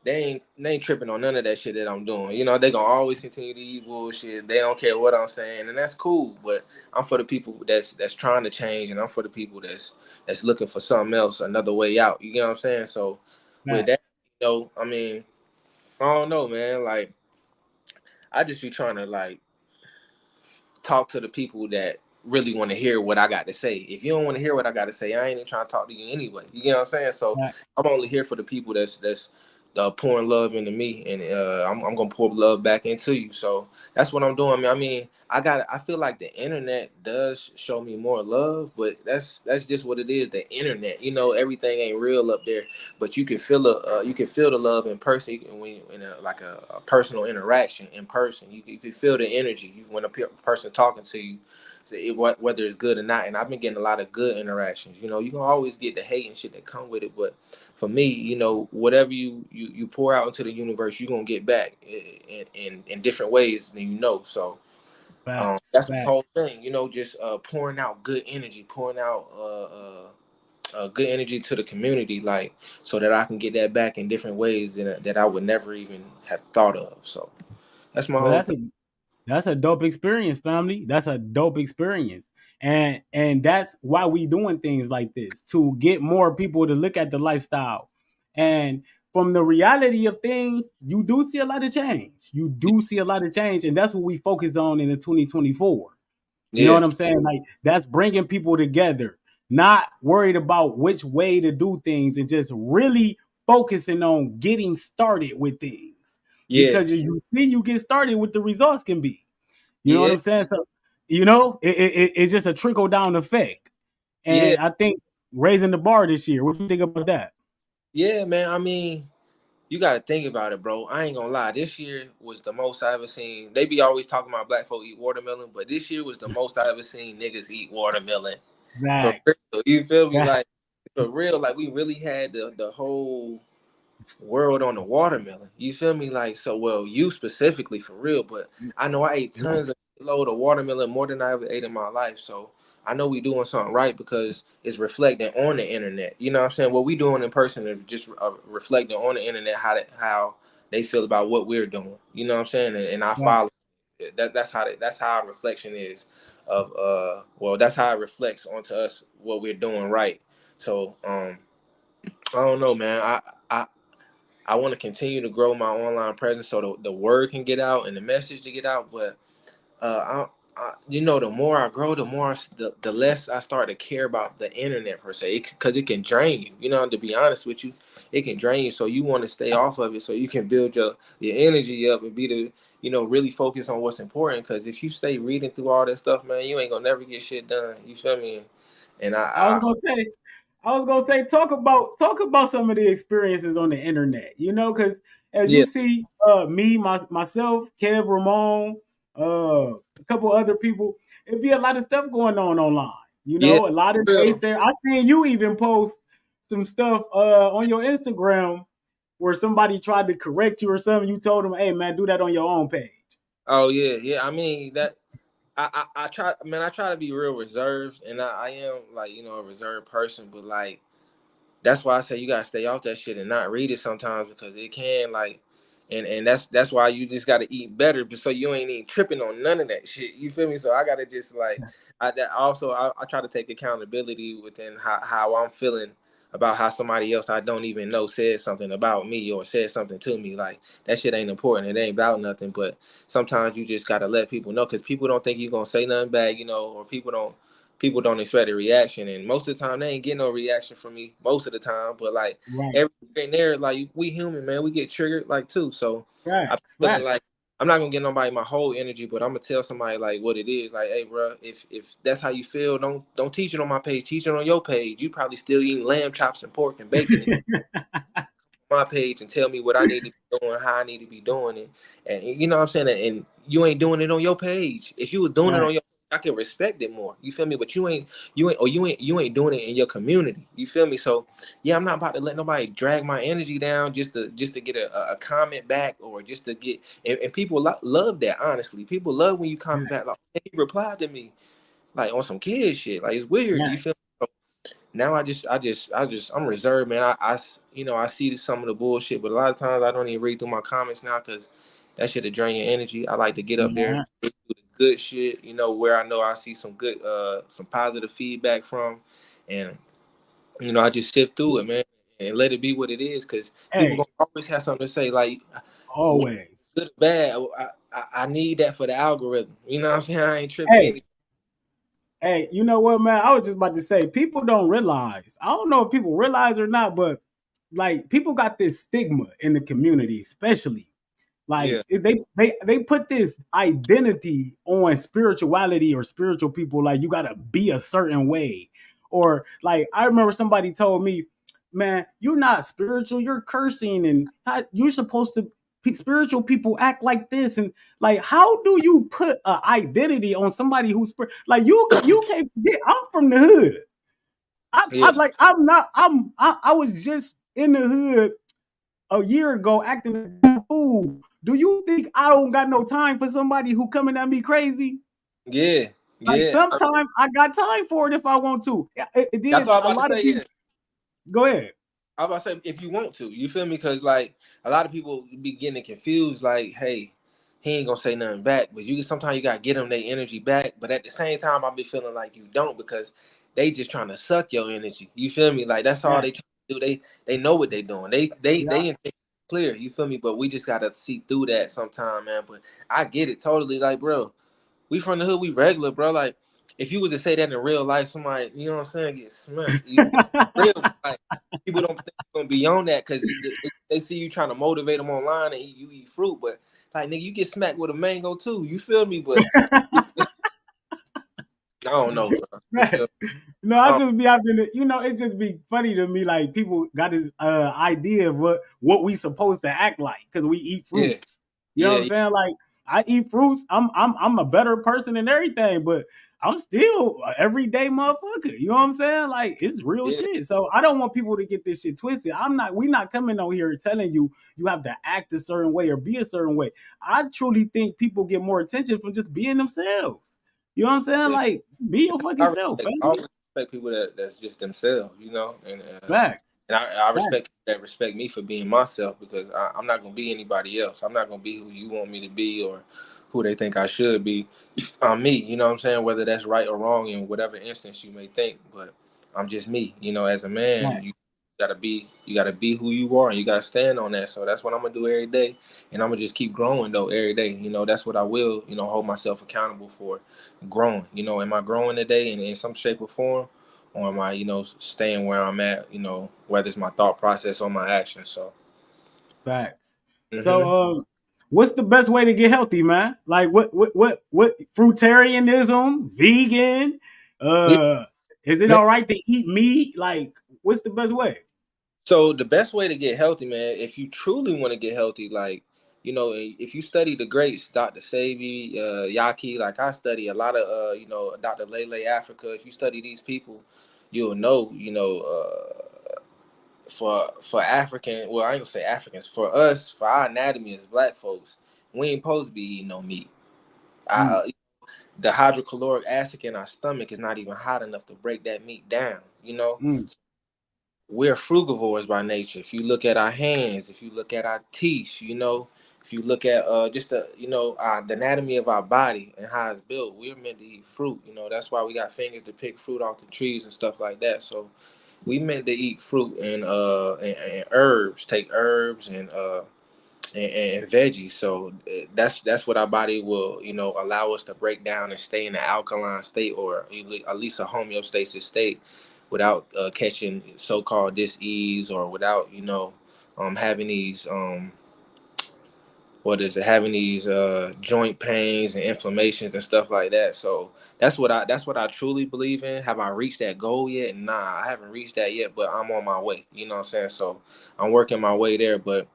they ain't tripping on none of that shit that I'm doing. They gonna always continue to eat bullshit. They don't care what I'm saying, and that's cool. But I'm for the people that's trying to change, and I'm for the people that's looking for something else, another way out. You get what I'm saying? So with that, Facts. I mean, I don't know, man. Like I just be trying to like talk to the people that really want to hear what I got to say. If you don't want to hear what I got to say, I ain't even trying to talk to you anyway. You get what I'm saying? So Facts. I'm only here for the people that's pouring love into me, and I'm gonna pour love back into you. So that's what I'm doing, man. I mean, I feel like the internet does show me more love, but that's just what it is. The internet, everything ain't real up there, but you can feel the love in person. When in like a personal interaction in person, you can feel the energy when a person talking to you. So whether it's good or not, and I've been getting a lot of good interactions. You can always get the hate and shit that come with it, but for me, whatever you pour out into the universe, you're gonna get back in different ways than you know. So Facts. that's my whole Facts. thing, just pouring out good energy, pouring out good energy to the community, like so that I can get that back in different ways that I would never even have thought of. So that's my Well, whole that's a dope experience, family. That's a dope experience. And that's why we doing things like this to get more people to look at the lifestyle. And from the reality of things, you do see a lot of change. You thing. do see a lot of change, and that's what we focused on in the 2024. You know Yeah, what I'm saying? Like that's bringing people together, not worried about which way to do things and just really focusing on getting started with things. yeah, Because you see, you get started, what the results can be. You know what yeah, I'm saying? So, it's just a trickle down effect. yeah, And I think raising the bar this year, what do you think about that? yeah, man. I mean, you got to think about it, bro. I ain't gonna lie. This year was the most I ever seen. They be always talking about black folk eat watermelon, but this year was the most I ever seen niggas eat watermelon. For Facts. real. You feel me? Facts. Like for real. Like we really had the whole world on the watermelon. You feel me? Like so. Well, you specifically for real, but I know I ate Right. tons of load of watermelon more than I ever ate in my life. So I know we doing something right because it's reflecting on the internet. You know what I'm saying? What we doing in person is just reflecting on the internet how they feel about what we're doing. You know what I'm saying? And I Right. follow that's how our reflection is of well that's how it reflects onto us what we're doing right. So I don't know, man. I I want to continue to grow my online presence so the word can get out and the message to get out. But the more I grow, the more the less I start to care about the internet per se, because it can drain you. To be honest with you, it can drain you. So you want to stay off of it so you can build your energy up and be really focus on what's important. Because if you stay reading through all that stuff, man, you ain't gonna never get shit done. You feel me? And I was gonna say, talk about some of the experiences on the internet, because as you yeah, see, me, myself, Kev Ramon, a couple other people, it'd be a lot of stuff going on online. yeah, A lot of real. naysayers. I seen you even post some stuff on your Instagram where somebody tried to correct you or something. You told them, "Hey man, do that on your own page." Oh yeah, yeah. I mean that. I try, man. I try to be real reserved, and I am like a reserved person. But like that's why I say you gotta stay off that shit and not read it sometimes, because it can like, and that's why you just gotta eat better, so you ain't even tripping on none of that shit. You feel me? So I gotta just like, I try to take accountability within how I'm feeling about how somebody else I don't even know said something about me or said something to me. Like that shit ain't important. It ain't about nothing. But sometimes you just gotta let people know, because people don't think you're gonna say nothing bad, or people don't expect a reaction, and most of the time they ain't getting no reaction from me most of the time. But like Right. every here and there, like we human, man, we get triggered like too. So I'm Facts. feeling like Facts. I'm not gonna get nobody my whole energy, but I'm gonna tell somebody like what it is. Like, hey, bro, if that's how you feel, don't teach it on my page. Teach it on your page. You probably still eating lamb chops and pork and bacon my page and tell me what I need to be doing, how I need to be doing it. And you know what I'm saying? And you ain't doing it on your page. If you was doing it Right. on your, I can respect it more. You feel me? But you ain't doing it in your community. You feel me? So yeah, I'm not about to let nobody drag my energy down just to get a comment back, or just to get, and people love that, honestly. People love when you comment back like, hey, he replied to me like on some kid shit. Like it's weird. You Right. feel me? Now I'm reserved, man. I see some of the bullshit, but a lot of times I don't even read through my comments now, because that shit to drain your energy. I like to get up there, Right. do the good shit, where I know I see some good, some positive feedback from, and I just sift through it, man, and let it be what it is, because people Hey, gonna always have something to say, like always. good or bad. I need that for the algorithm. You know what I'm saying? I ain't tripping Hey, any. hey, you know what, man? I was just about to say, people don't realize. I don't know if people realize or not, but like people got this stigma in the community, especially. Like Yeah, they put this identity on spirituality or spiritual people, like you gotta be a certain way. Or like I remember somebody told me, man, you're not spiritual, you're cursing, and you're supposed to spiritual people act like this. And like how do you put an identity on somebody who's like you can't forget I'm from the hood. yeah, I'm not I was just in the hood a year ago acting a damn fool. Do you think I don't got no time for somebody who coming at me crazy? yeah, Like yeah. sometimes I got time for it if I want to. It That's did all I'm a about to lot of say. people. Yeah. Go ahead. I was about to say, if you want to, you feel me? Because like a lot of people be getting confused. Like, hey, he ain't gonna say nothing back, but sometimes you gotta get them their energy back. But at the same time, I be feeling like you don't, because they just trying to suck your energy. You feel me? Like that's all Right. they trying to do. They know what they doing. They Yeah. intend clear. You feel me? But we just gotta see through that sometime, man. But I get it totally. Like, bro, we from the hood, we regular, bro. Like, if you was to say that in real life, somebody, you know what I'm saying, get smacked. Real, like, people don't think you're gonna be on that, because they see you trying to motivate them online, and you eat fruit, but like, nigga, you get smacked with a mango too. You feel me? But I don't know, bro. You Right. feel me? No, I Um, just be having to, it just be funny to me. Like people got this idea of what we supposed to act like because we eat yeah, fruits. You know what yeah, I'm saying? Like I eat fruits. I'm a better person and everything, but I'm still an everyday motherfucker. You know what I'm saying? Like it's real yeah, shit. So I don't want people to get this shit twisted. We not coming on here telling you have to act a certain way or be a certain way. I truly think people get more attention from just being themselves. You know what I'm saying? yeah. Like be your I fucking self, respect, I fam. always respect people that's just themselves, Facts. and I Facts. respect people that respect me for being myself, because I'm not gonna be anybody else. I'm not gonna be who you want me to be, or who they think I should be. I'm me, you know what I'm saying? Whether that's right or wrong in whatever instance you may think, but I'm just me. As a man, Right. you gotta be who you are, and you gotta stand on that. So that's what I'm gonna do every day, and I'm gonna just keep growing though every day. That's what I will, hold myself accountable for, growing. Am I growing today in some shape or form, or am I, staying where I'm at? Whether it's my thought process or my actions. So. Facts. So, Hmm. what's the best way to get healthy, man? Like, what fruitarianism, vegan? Uh, is it all right to eat meat? Like, what's the best way? So the best way to get healthy, man, if you truly want to get healthy, like, if you study the greats, Dr. Sebi, Yaki, like I study a lot of, Dr. Lele Africa. If you study these people, you'll know, for African, well, I ain't gonna say Africans, for us, for our anatomy as Black folks, we ain't supposed to be eating no meat. Mm, The hydrochloric acid in our stomach is not even hot enough to break that meat down. mm, we're frugivores by nature. If you look at our hands, if you look at our teeth, if you look at just the the anatomy of our body and how it's built, we're meant to eat fruit. That's why we got fingers to pick fruit off the trees and stuff like that. So we meant to eat fruit and herbs, take herbs and veggies. So that's what our body will allow us to break down and stay in the alkaline state, or at least a homeostasis state, without catching so-called disease, or without having these having these joint pains and inflammations and stuff like that. So that's what I truly believe in. Have I reached that goal yet? Nah, I haven't reached that yet, but I'm on my way. You know what I'm saying? So I'm working my way there. But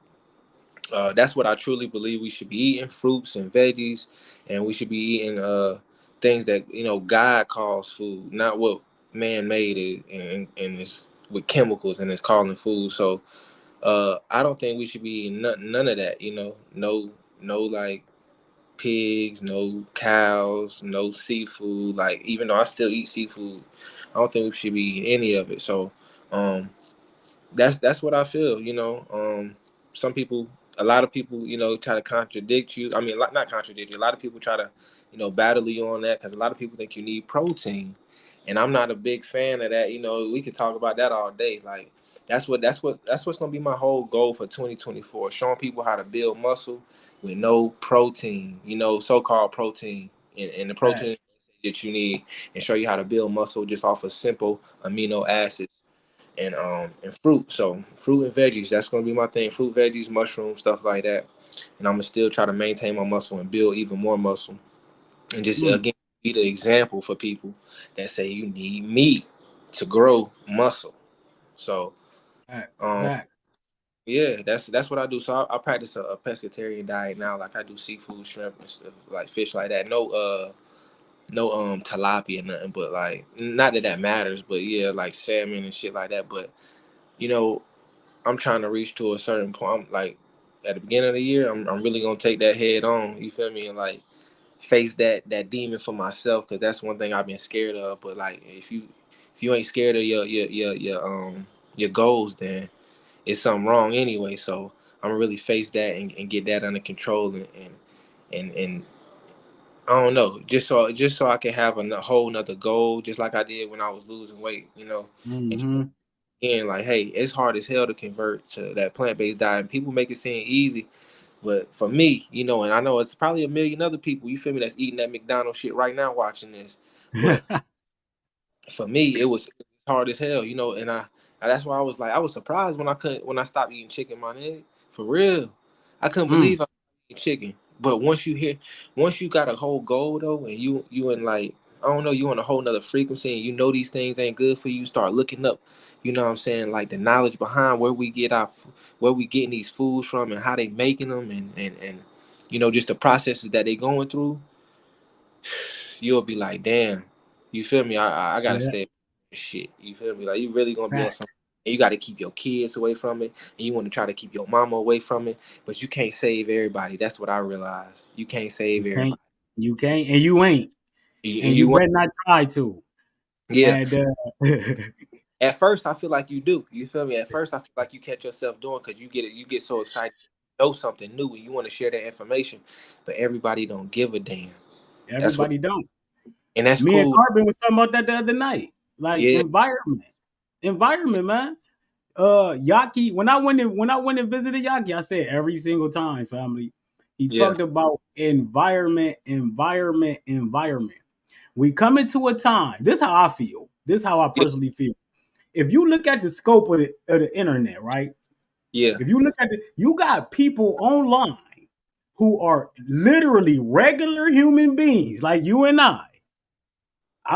that's what I truly believe. We should be eating fruits and veggies, and we should be eating things that God calls food, not what man made it and is with chemicals and is calling food. So I don't think we should be eating none of that. No like pigs, no cows, no seafood. Like, even though I still eat seafood, I don't think we should be eating any of it. So um, that's what I feel. Some people, a lot of people, try to contradict you. I mean, not contradict you. A lot of people try to, battle you on that, because a lot of people think you need protein, and I'm not a big fan of that. We could talk about that all day. Like, that's what's gonna be my whole goal for 2024: showing people how to build muscle with no protein. So-called protein, and the protein Facts. that you need, and show you how to build muscle just off of simple amino acids and fruit. So fruit and veggies, that's gonna be my thing. Fruit, veggies, mushrooms, stuff like that. And I'm gonna still try to maintain my muscle and build even more muscle. And just Mm. again be the example for people that say you need meat to grow muscle. So Facts. um Facts. yeah, that's what I do. So I practice a pescatarian diet now. Like, I do seafood, shrimp, and stuff, like fish like that. No tilapia, nothing, but like, not that that matters, but yeah, like salmon and shit like that. But you know I'm trying to reach to a certain point. I'm like, at the beginning of the year, I'm really gonna take that head on. You feel me? And like, face that demon for myself, because that's one thing I've been scared of. But like, if you ain't scared of your goals, then it's something wrong anyway. So I'm gonna really face that and get that under control, and I don't know, just so I can have a whole nother goal, just like I did when I was losing weight. And Mm-hmm. and like, hey, it's hard as hell to convert to that plant-based diet. And people make it seem easy, but for me, and I know it's probably a million other people, you feel me, that's eating that McDonald's shit right now watching this. But for me, it was hard as hell, and that's why I was surprised when I stopped eating chicken, my nigga. For real. I couldn't Mm. believe I was eating chicken. But once you got a whole goal though, and you in, like, I don't know, you on a whole nother frequency, and these things ain't good for you, start looking up, what I'm saying, like the knowledge behind where we getting these foods from, and how they making them, and just the processes that they going through. You'll be like, damn, you feel me? I gotta Yeah. stay away from this shit. You feel me? Like, you really gonna be on something. Facts. And you got to keep your kids away from it, and you want to try to keep your mama away from it, but you can't save everybody. That's what I realized. You can't save You can't. everybody. You can't, and you ain't, and you You want, better not try to. yeah. And At first, I feel like you do. You feel me? At first, I feel like you catch yourself doing, because you get so excited, to know something new, and you want to share that information, but everybody don't give a damn. That's what, everybody don't. and that's Me and cool. Carbon was talking about that the other night. Like, Yeah, environment, man. Yaki. When I went and visited Yaki, I said every single time, family. He yeah, talked about environment, environment, environment. We come into a time. This is how I feel. This is how I yeah, personally feel. If you look at the scope of the internet, right? yeah, If you look at it, you got people online who are literally regular human beings like you and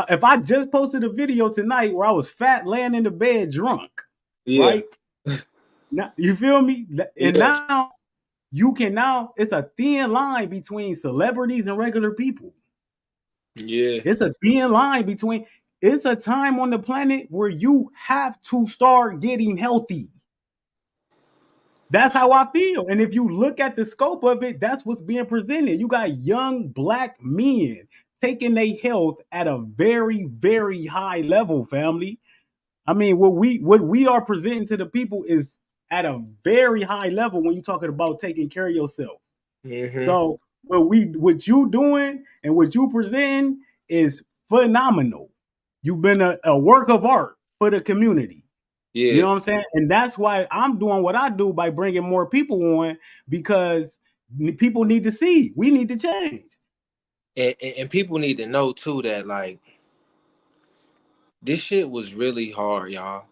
if I just posted a video tonight where I was fat, laying in the bed, drunk, yeah, right? Now, you feel me? And yeah, now it's a thin line between celebrities and regular people. yeah, It's a thin line between. It's a time on the planet where you have to start getting healthy. That's how I feel. And if you look at the scope of it, that's what's being presented. You got young black men taking their health at a very, very high level, family. I mean, what we are presenting to the people is at a very high level when you're talking about taking care of yourself. Mm-hmm. So what you doing and what you presenting is phenomenal. You've been a work of art for the community. You know Yeah. what I'm saying? And that's why I'm doing what I do by bringing more people on because people need to see. We need to change. And people need to know too that like this shit was really hard, y'all.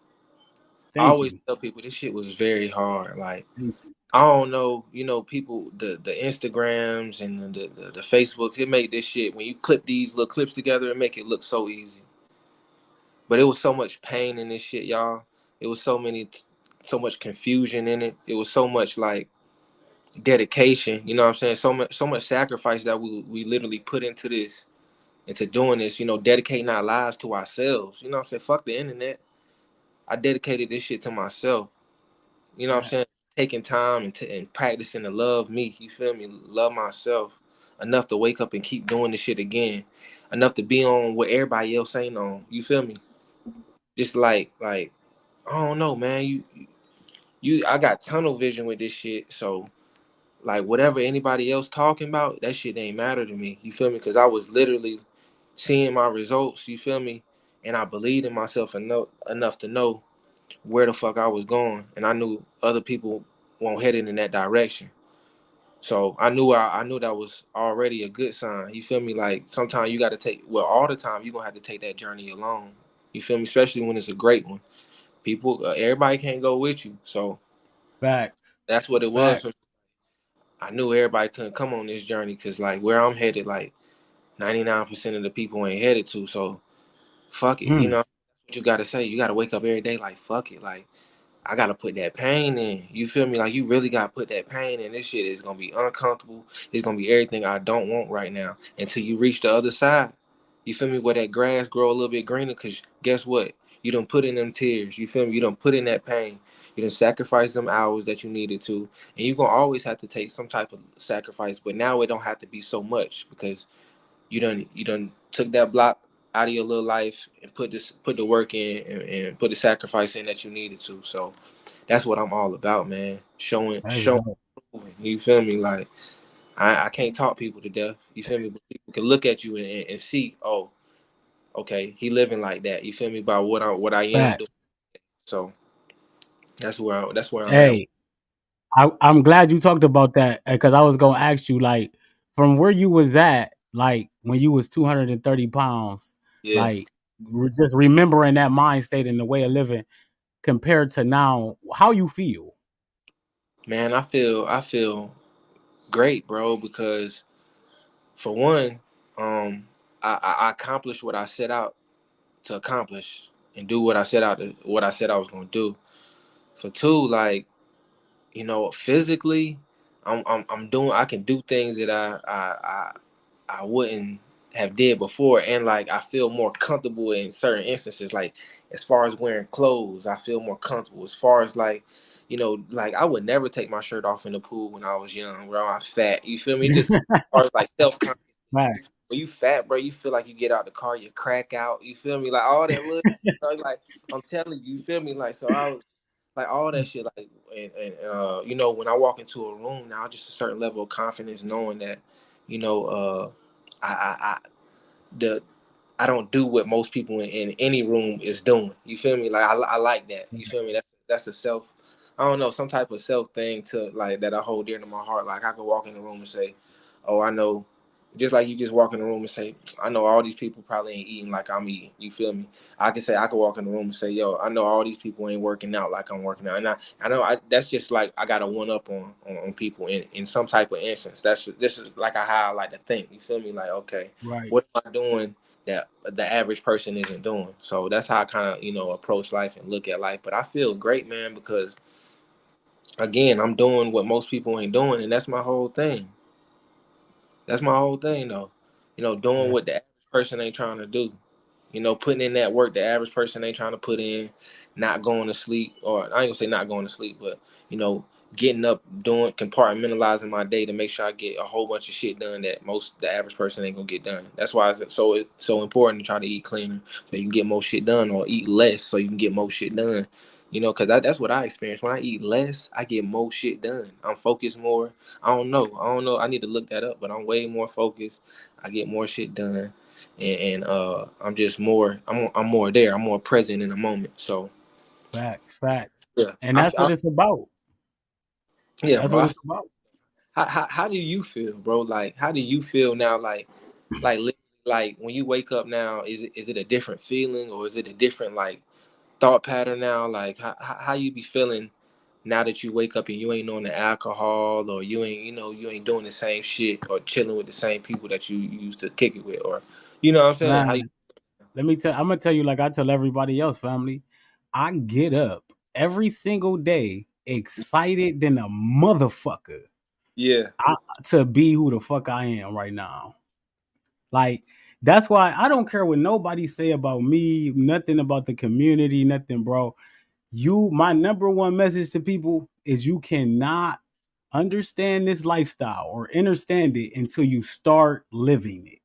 I Thank always you. tell people this shit was very hard. Like Thank you. I don't know, you know, people the Instagrams and the Facebooks, it make this shit when you clip these little clips together, it make it look so easy. But it was so much pain in this shit, y'all. It was so much confusion in it. It was so much like dedication, you know what I'm saying? So much sacrifice that we literally put into doing this, you know, dedicating our lives to ourselves. You know what I'm saying? Fuck the internet. I dedicated this shit to myself. You know what I'm Fact. saying? Taking time and practicing to love me. You feel me? Love myself enough to wake up and keep doing this shit again. Enough to be on what everybody else ain't on. You feel me? Just like I don't know, man. I got tunnel vision with this shit. So like whatever anybody else talking about, that shit ain't matter to me. You feel me? Because I was literally seeing my results. You feel me? And I believed in myself enough to know where the fuck I was going, and I knew other people weren't headed in that direction. So I knew that was already a good sign. You feel me? Like sometimes you got to take, well, all the time you gonna have to take that journey alone. You feel me? Especially when it's a great one. People, everybody can't go with you. So Facts. that's what it was. Facts. I knew everybody couldn't come on this journey because like where I'm headed, like 99% of the people ain't headed to. So fuck it. You Hmm. know what you got to say. You got to wake up every day like fuck it. Like I gotta put that pain in. You feel me? Like you really gotta put that pain in. This shit is gonna be uncomfortable. It's gonna be everything I don't want right now until you reach the other side. You feel me? Where that grass grow a little bit greener. Cause guess what? You done put in them tears. You feel me? You done put in that pain. You done sacrifice them hours that you needed to, and you gonna always have to take some type of sacrifice. But now it don't have to be so much because you done took that block out of your little life and put the work in and put the sacrifice in that you needed to. So that's what I'm all about, man. That's Showing, dope. you feel me? Like I can't talk people to death. You feel me? But people can look at you and see, oh, okay, he living like that. You feel me? By what I am doing. Facts. So that's where I'm at. Hey, I'm glad you talked about that because I was gonna ask you like from where you was at, like when you was 230 pounds, Yeah, like just remembering that mind state and the way of living compared to now, how you feel. man, I feel great, bro, because for one, I accomplished what I set out to accomplish and do what I said I was gonna do. For two, like physically, I'm doing. I can do things that I wouldn't have did before, and like I feel more comfortable in certain instances. Like as far as wearing clothes, I feel more comfortable. As far as like. Like I would never take my shirt off in the pool when I was young, where I was fat. You feel me? Just as far as like self confidence. Right. When you fat, bro, you feel like you get out the car, you crack out. You feel me? Like all that look. Like I'm telling you, you feel me? Like so, I was like all that shit. Like and when I walk into a room now, just a certain level of confidence, knowing that, you know, I the I don't do what most people in any room is doing. You feel me? Like I like that. You feel me? That's a self. I don't know, some type of self thing to like that I hold dear to my heart. Like I could walk in the room and say, "Oh, I know." Just like you just walk in the room and say, "I know all these people probably ain't eating like I'm eating." You feel me? I could walk in the room and say, "Yo, I know all these people ain't working out like I'm working out." And I know that's just like I got a one up on people in some type of instance. This is like how I like to think. You feel me? Like okay, Right. what am I doing that the average person isn't doing? So that's how I kind of approach life and look at life. But I feel great, man, because again, I'm doing what most people ain't doing, and that's my whole thing. That's my whole thing, though. Doing That's what the average person ain't trying to do. Putting in that work the average person ain't trying to put in, not going to sleep, or I ain't gonna say not going to sleep, but you know, getting up, doing compartmentalizing my day to make sure I get a whole bunch of shit done that most the average person ain't gonna get done. That's why it's so important to try to eat cleaner so you can get more shit done, or eat less so you can get more shit done. You know, because that's what I experience. When I eat less, I get more shit done. I'm focused more. I don't know. I need to look that up, but I'm way more focused. I get more shit done, and I'm just more. I'm more there. I'm more present in the moment. So Facts, facts. yeah, And that's what it's about. yeah, That's bro. what it's about. How do you feel, bro? Like, how do you feel now? Like like when you wake up now, is it a different feeling, or is it a different like thought pattern now? Like how you be feeling now that you wake up and you ain't on the alcohol, or you ain't doing the same shit, or chilling with the same people that you used to kick it with, or you know what I'm saying? How you? Man, I'm gonna tell you like I tell everybody else, family. I get up every single day excited than a motherfucker Yeah, I, to be who the fuck I am right now. Like that's why I don't care what nobody say about me, nothing about the community, nothing, bro. My number one message to people is you cannot understand this lifestyle or understand it until you start living it.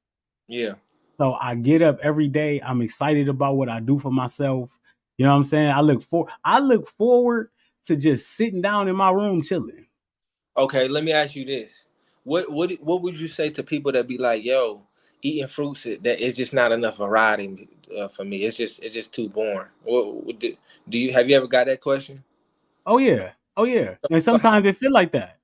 yeah. So I get up every day. I'm excited about what I do for myself. You know what I'm saying? I look forward to just sitting down in my room chilling. Okay, let me ask you this: what would you say to people that be like, "Yo, eating fruits that it's just not enough variety for me. It's just too boring." What do you have you ever got that question? Oh yeah. Oh yeah. And sometimes it feel like that.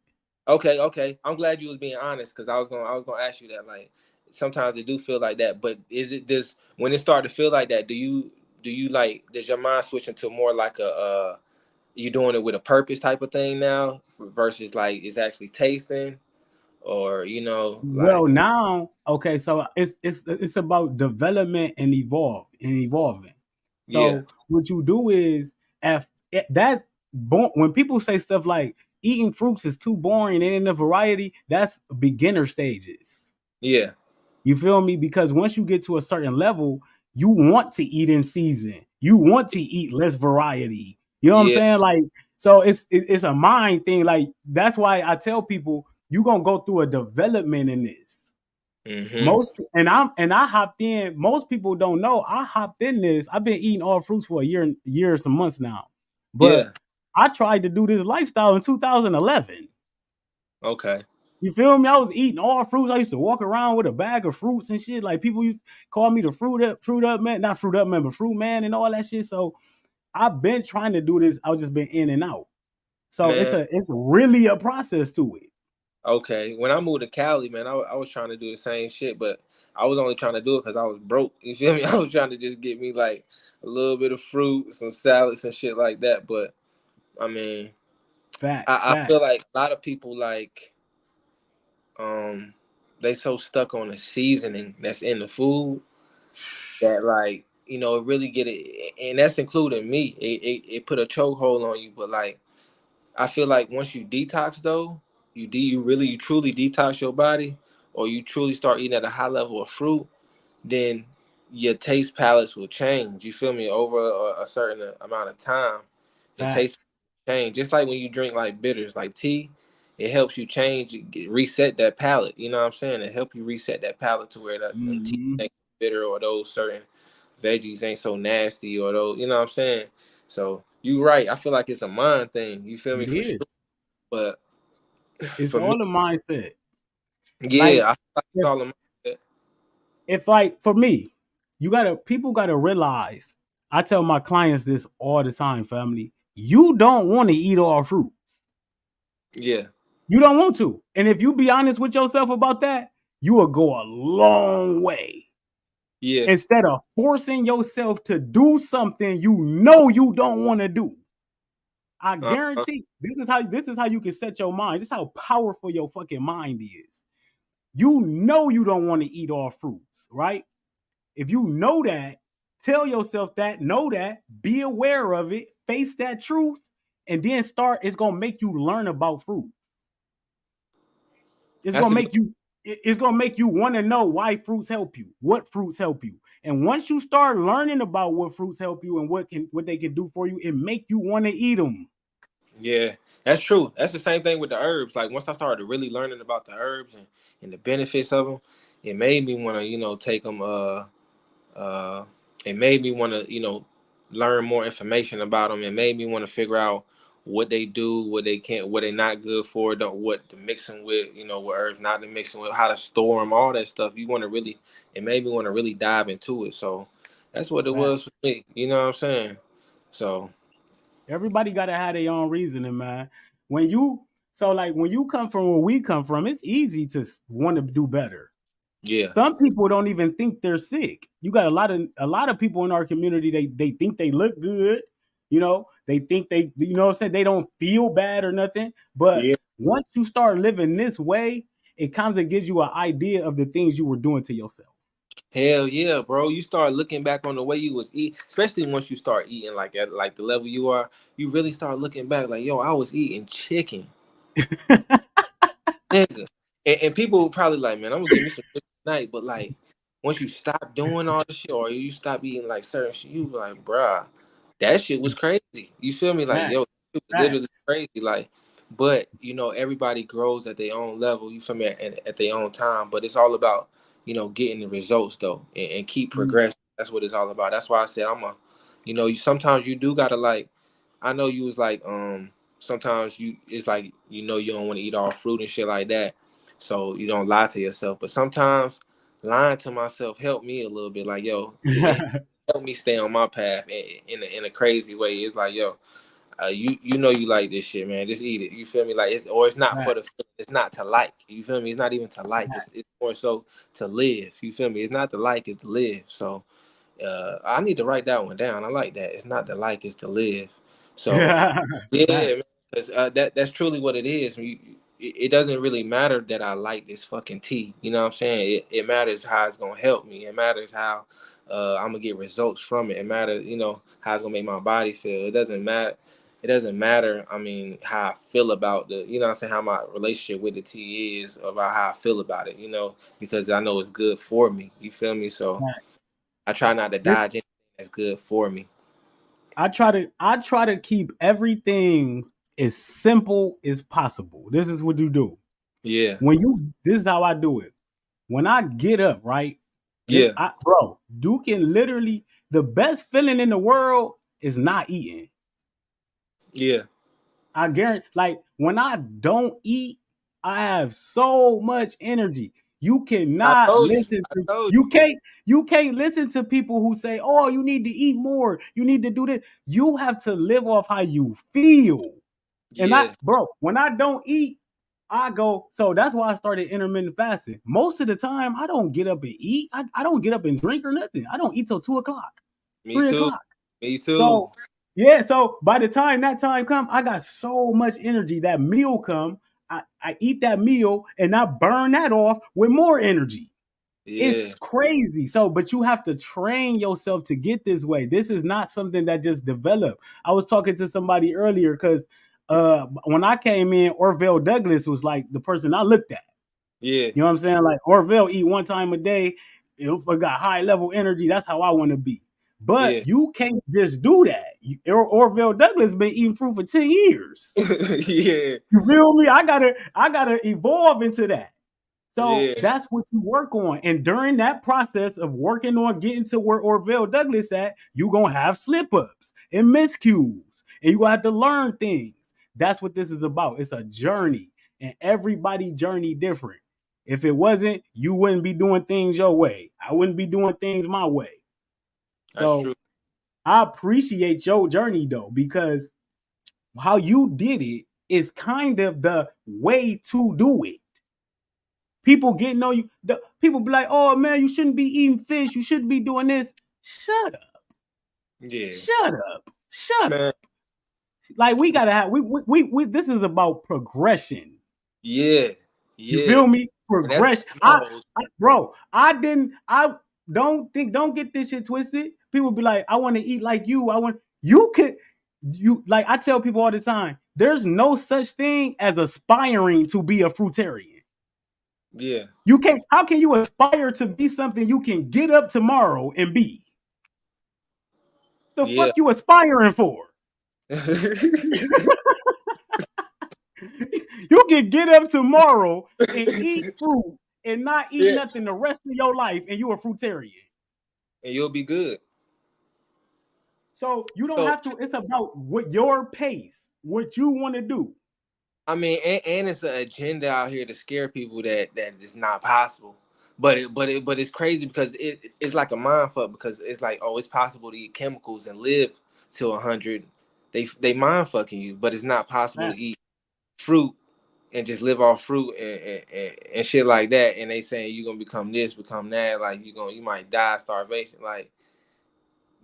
Okay, okay. I'm glad you was being honest because I was gonna ask you that. Like, sometimes it do feel like that, but is it just when it start to feel like that? Do you like does your mind switch into more like a you doing it with a purpose type of thing now versus like it's actually tasting, or like Well, now, okay, so it's about development and evolving. yeah, So what you do is if that's when people say stuff like eating fruits is too boring and ain't enough variety, that's beginner stages. yeah, You feel me? Because once you get to a certain level, you want to eat in season. You want to eat less variety. You know what I'm yeah. saying? Like, so it's a mind thing. Like that's why I tell people you're gonna go through a development in this. Mm-hmm. I hopped in. Most people don't know I hopped in this. I've been eating all fruits for a year, some months now. But Yeah. I tried to do this lifestyle in 2011. Okay. You feel me? I was eating all fruits. I used to walk around with a bag of fruits and shit. Like people used to call me the fruit up man, not fruit up man, but fruit man and all that shit. So I've been trying to do this. I've just been in and out. So Man. it's really a process to it. Okay. When I moved to Cali, man, I was trying to do the same shit, but I was only trying to do it because I was broke. You feel me? I was trying to just get me like a little bit of fruit, some salads and shit like that. But I mean, Facts, I facts. feel like a lot of people like um they so stuck on the seasoning that's in the food that like it really get it, and that's including me. It put a chokehold on you, but like I feel like once you detox though, you truly detox your body, or you truly start eating at a high level of fruit, then your taste palates will change. You feel me? Over a certain amount of time, your taste Facts. change. Just like when you drink like bitters, like tea, it helps you change, reset that palate. You know what I'm saying? It help you reset that palate to where that them tea Mm-hmm. ain't bitter, or those certain veggies ain't so nasty, or those. You know what I'm saying? So you right. I feel like it's a mind thing. You feel me It for is. sure. But It's for me, all a mindset. yeah, Like I feel like it's if all a mindset. if like for me, people gotta realize. I tell my clients this all the time, family. You don't want to eat all fruits. Yeah, You don't want to. And if you be honest with yourself about that, you will go a long way. yeah. Instead of forcing yourself to do something you know you don't want to do. I Uh-huh. guarantee this is how you can set your mind. This is how powerful your fucking mind is. You know you don't want to eat all fruits, right? If you know that, tell yourself that, know that, be aware of it, face that truth, and then start. It's gonna make you learn about fruits. It's That's gonna a good. make you. It's gonna make you want to know why fruits help you, what fruits help you, and once you start learning about what fruits help you and what they can do for you, it make you want to eat them. Yeah, that's true. That's the same thing with the herbs. Like once I started really learning about the herbs and the benefits of them, it made me want to, take them. Uh, it made me want to, learn more information about them. It made me want to figure out what they do, what they can't, what they not good for, what to mix them with, what herbs not to mix them with, how to store them, all that stuff. You want to really, it made me want to really dive into it. So that's what it was for me. You know what I'm saying? So Everybody gotta have their own reasoning, man. When you like when you come from where we come from, it's easy to want to do better. yeah, Some people don't even think they're sick. You got a lot of people in our community. They think they look good. They think what I'm saying, they don't feel bad or nothing. But yeah. once you start living this way, it kind of gives you an idea of the things you were doing to yourself. Hell yeah, bro. You start looking back on the way you was eating, especially once you start eating like at like the level you are, you really start looking back like, yo, I was eating chicken, nigga. And people probably like, man, I'm gonna give me some chicken tonight. But like once you stop doing all the shit or you stop eating like certain shit, you be like, bruh, that shit was crazy. You feel me? Like, Fact, yo, it was literally facts. crazy. Like, but everybody grows at their own level, you feel me, at their own time. But it's all about, getting the results though and keep Mm. progressing. That's what it's all about. That's why I said you sometimes you do gotta like I know you was like, sometimes you it's like you don't want to eat all fruit and shit like that, so you don't lie to yourself. But sometimes lying to myself helped me a little bit. Like, yo, it helped me stay on my path in a crazy way. It's like, yo, you like this shit, man. Just eat it. You feel me? Like it's not for Fact, the. It's not to like. You feel me? It's not even to like. It's more so to live. You feel me? It's not to like. It's to live. So I need to write that one down. I like that. It's not to like. It's to live. So fact. yeah, because that's truly what it is. It doesn't really matter that I like this fucking tea. You know what I'm saying? It matters how it's gonna help me. It matters how I'm gonna get results from it. It matters, how it's gonna make my body feel. It doesn't matter. It doesn't matter. I mean, how I feel about what I'm saying, how my relationship with the tea is about how I feel about it. Because I know it's good for me. You feel me? So Fact. I try not to This dodge anything that's good for me. I try to keep everything as simple as possible. This is what you do. Yeah, This is how I do it. When I get up, right? yeah, Bro, you can literally the best feeling in the world is not eating. yeah. I guarantee, like when I don't eat, I have so much energy. You I cannot told you. listen I to told you can't listen to people who say, "Oh, you need to eat more. You need to do this." You have to live off how you feel. And you. bro, when I don't eat, I go. So that's why I started intermittent fasting. Most of the time, I don't get up and eat. I don't get up and drink or nothing. I don't eat till 2 o'clock, Me three too. o'clock. Me too. So yeah, so by the time that time come, I got so much energy. That meal come, I eat that meal and I burn that off with more energy. It's Yeah. crazy. So, but you have to train yourself to get this way. This is not something that just developed. I was talking to somebody earlier because when I came in, Orville Douglas was like the person I looked at. Yeah. You know what I'm saying? Like Orville eat one time a day. Got high level energy. That's how I want to be. But Yeah. you can't just do that. Orville Douglas been eating fruit for 10 years. Yeah. You feel me? I gotta evolve into that. So Yeah. that's what you work on. And during that process of working on getting to where Orville Douglas at, you're gonna have slip-ups and miscues. And you're gonna have to learn things. That's what this is about. It's a journey. And everybody journey different. If it wasn't, you wouldn't be doing things your way. I wouldn't be doing things my way. That's true. So I appreciate your journey though, because how you did it is kind of the way to do it. People getting on you. People be like, "Oh man, you shouldn't be eating fish. You shouldn't be doing this." Shut up! Yeah. Shut up! Shut Man. up! Like we gotta have. We this is about progression. Yeah. You Yeah. feel me? And that's Progression. my whole Bro, I didn't. I don't get this shit twisted. People be like, "I want to eat like you. I want you could." You like I tell people all the time. There's no such thing as aspiring to be a fruitarian. yeah. You can't. How can you aspire to be something you can get up tomorrow and be? The Yeah. fuck you aspiring for? can get up tomorrow and eat fruit and not eat Yeah, nothing the rest of your life, and you a fruitarian. and you'll be good. So you don't So have to. It's about what your pace, what you want to do. I mean, and it's an agenda out here to scare people that is not possible. But it's crazy because it's like a mind fuck because it's like, oh, it's possible to eat chemicals and live till 100. They mind fucking you, but it's not possible to Fact, eat fruit and just live off fruit and shit like that. And they saying you're gonna become this, become that, like you might die of starvation. Like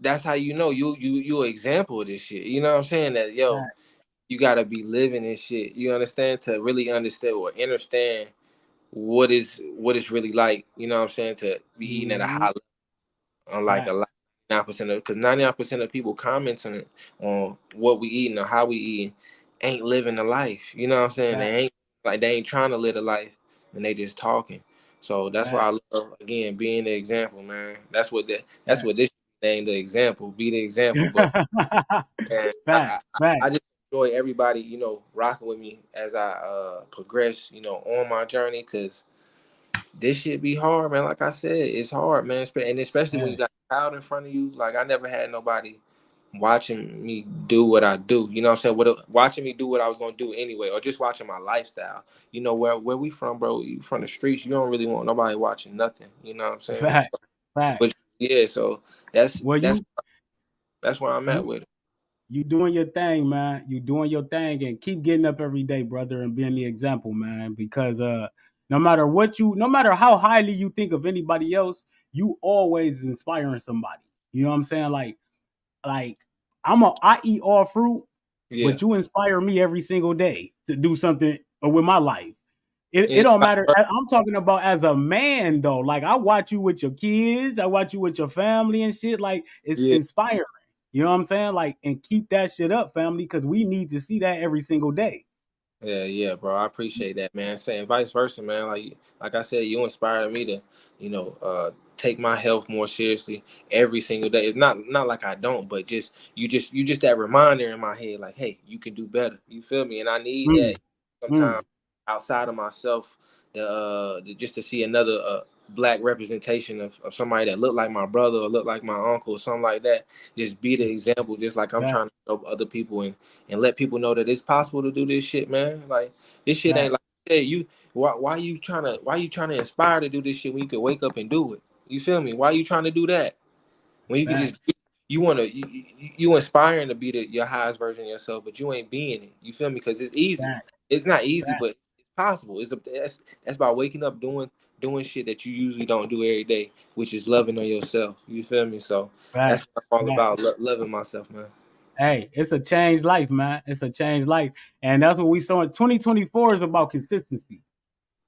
that's how you know you an example of this shit. You know what I'm saying? That yo, fact. you gotta be living this shit. You understand to really understand or understand what it's really like. You know what I'm saying? To be eating at a high Mm-hmm. level, unlike a lot. Facts. 9% of because 99% of people commenting on what we eating or how we eating ain't living the life. You know what I'm saying? They Facts. ain't like they ain't trying to live the life and they just talking. So that's why I Facts. love again being the example, man. That's Facts. what this name the example. Be the example. But and Facts. I Facts. just enjoy everybody, rocking with me as I progress, on my journey. Cause this shit be hard, man. Like I said, it's hard, man. And especially when you Facts. got a crowd in front of you. Like I never had nobody watching me do what I do. You know what I'm saying? Watching me do what I was gonna do anyway, or just watching my lifestyle. Where we from, bro? You from the streets? You don't really want nobody watching nothing. You know what I'm saying? So, Facts. but Facts. yeah, so that's Well, that's that's where I'm at you with it. you doing your thing, man. You doing your thing, and keep getting up every day, brother, and being the example, man. Because no matter how highly you think of anybody else, you always inspiring somebody. You know what I'm saying? Like I eat all fruit, Yeah. but you inspire me every single day to do something with my life. It Yeah. don't matter. I'm talking about as a man though. Like I watch you with your kids, I watch you with your family and shit. Like it's Yeah. inspiring. You know what I'm saying? Like and keep that shit up, family, because we need to see that every single day. Yeah, yeah, bro. I appreciate that, man. Saying vice versa, man. Like I said, you inspired me to, take my health more seriously every single day. It's not like I don't, but just that reminder in my head, like, hey, you can do better. You feel me? And I need Mm, that sometimes mm, outside of myself, just to see another black representation of somebody that look like my brother or look like my uncle or something like that. Just be the example, just like I'm fact, trying to show other people and let people know that it's possible to do this shit, man. Like this shit ain't fact, like hey, you why you trying to inspire to do this shit when you could wake up and do it? You feel me? Why you trying to do that? When you could just facts, you inspiring to be your highest version of yourself, but you ain't being it. You feel me? Because it's easy. fact, It's not easy, fact, but it's possible. That's by waking up doing shit that you usually don't do every day, which is loving on yourself. You feel me? So that's what facts, I'm all fact. about, loving myself, man. Hey, it's a changed life, man. It's a changed life. And that's what we saw in 2024 is about consistency.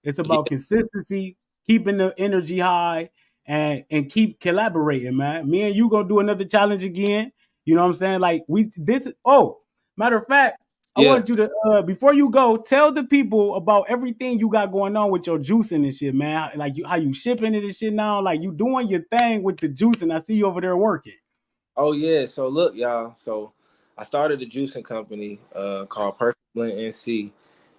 It's about Yeah. consistency, keeping the energy high, and keep collaborating, man. Me and you gonna do another challenge again. You know what I'm saying? Like we this. Oh, matter of fact, I Yeah. want you to before you go, tell the people about everything you got going on with your juicing and shit, man. Like how you shipping it and shit now. Like you doing your thing with the juicing. I see you over there working. Oh yeah, so look, y'all. So I started a juicing company called Perfect Blend NC,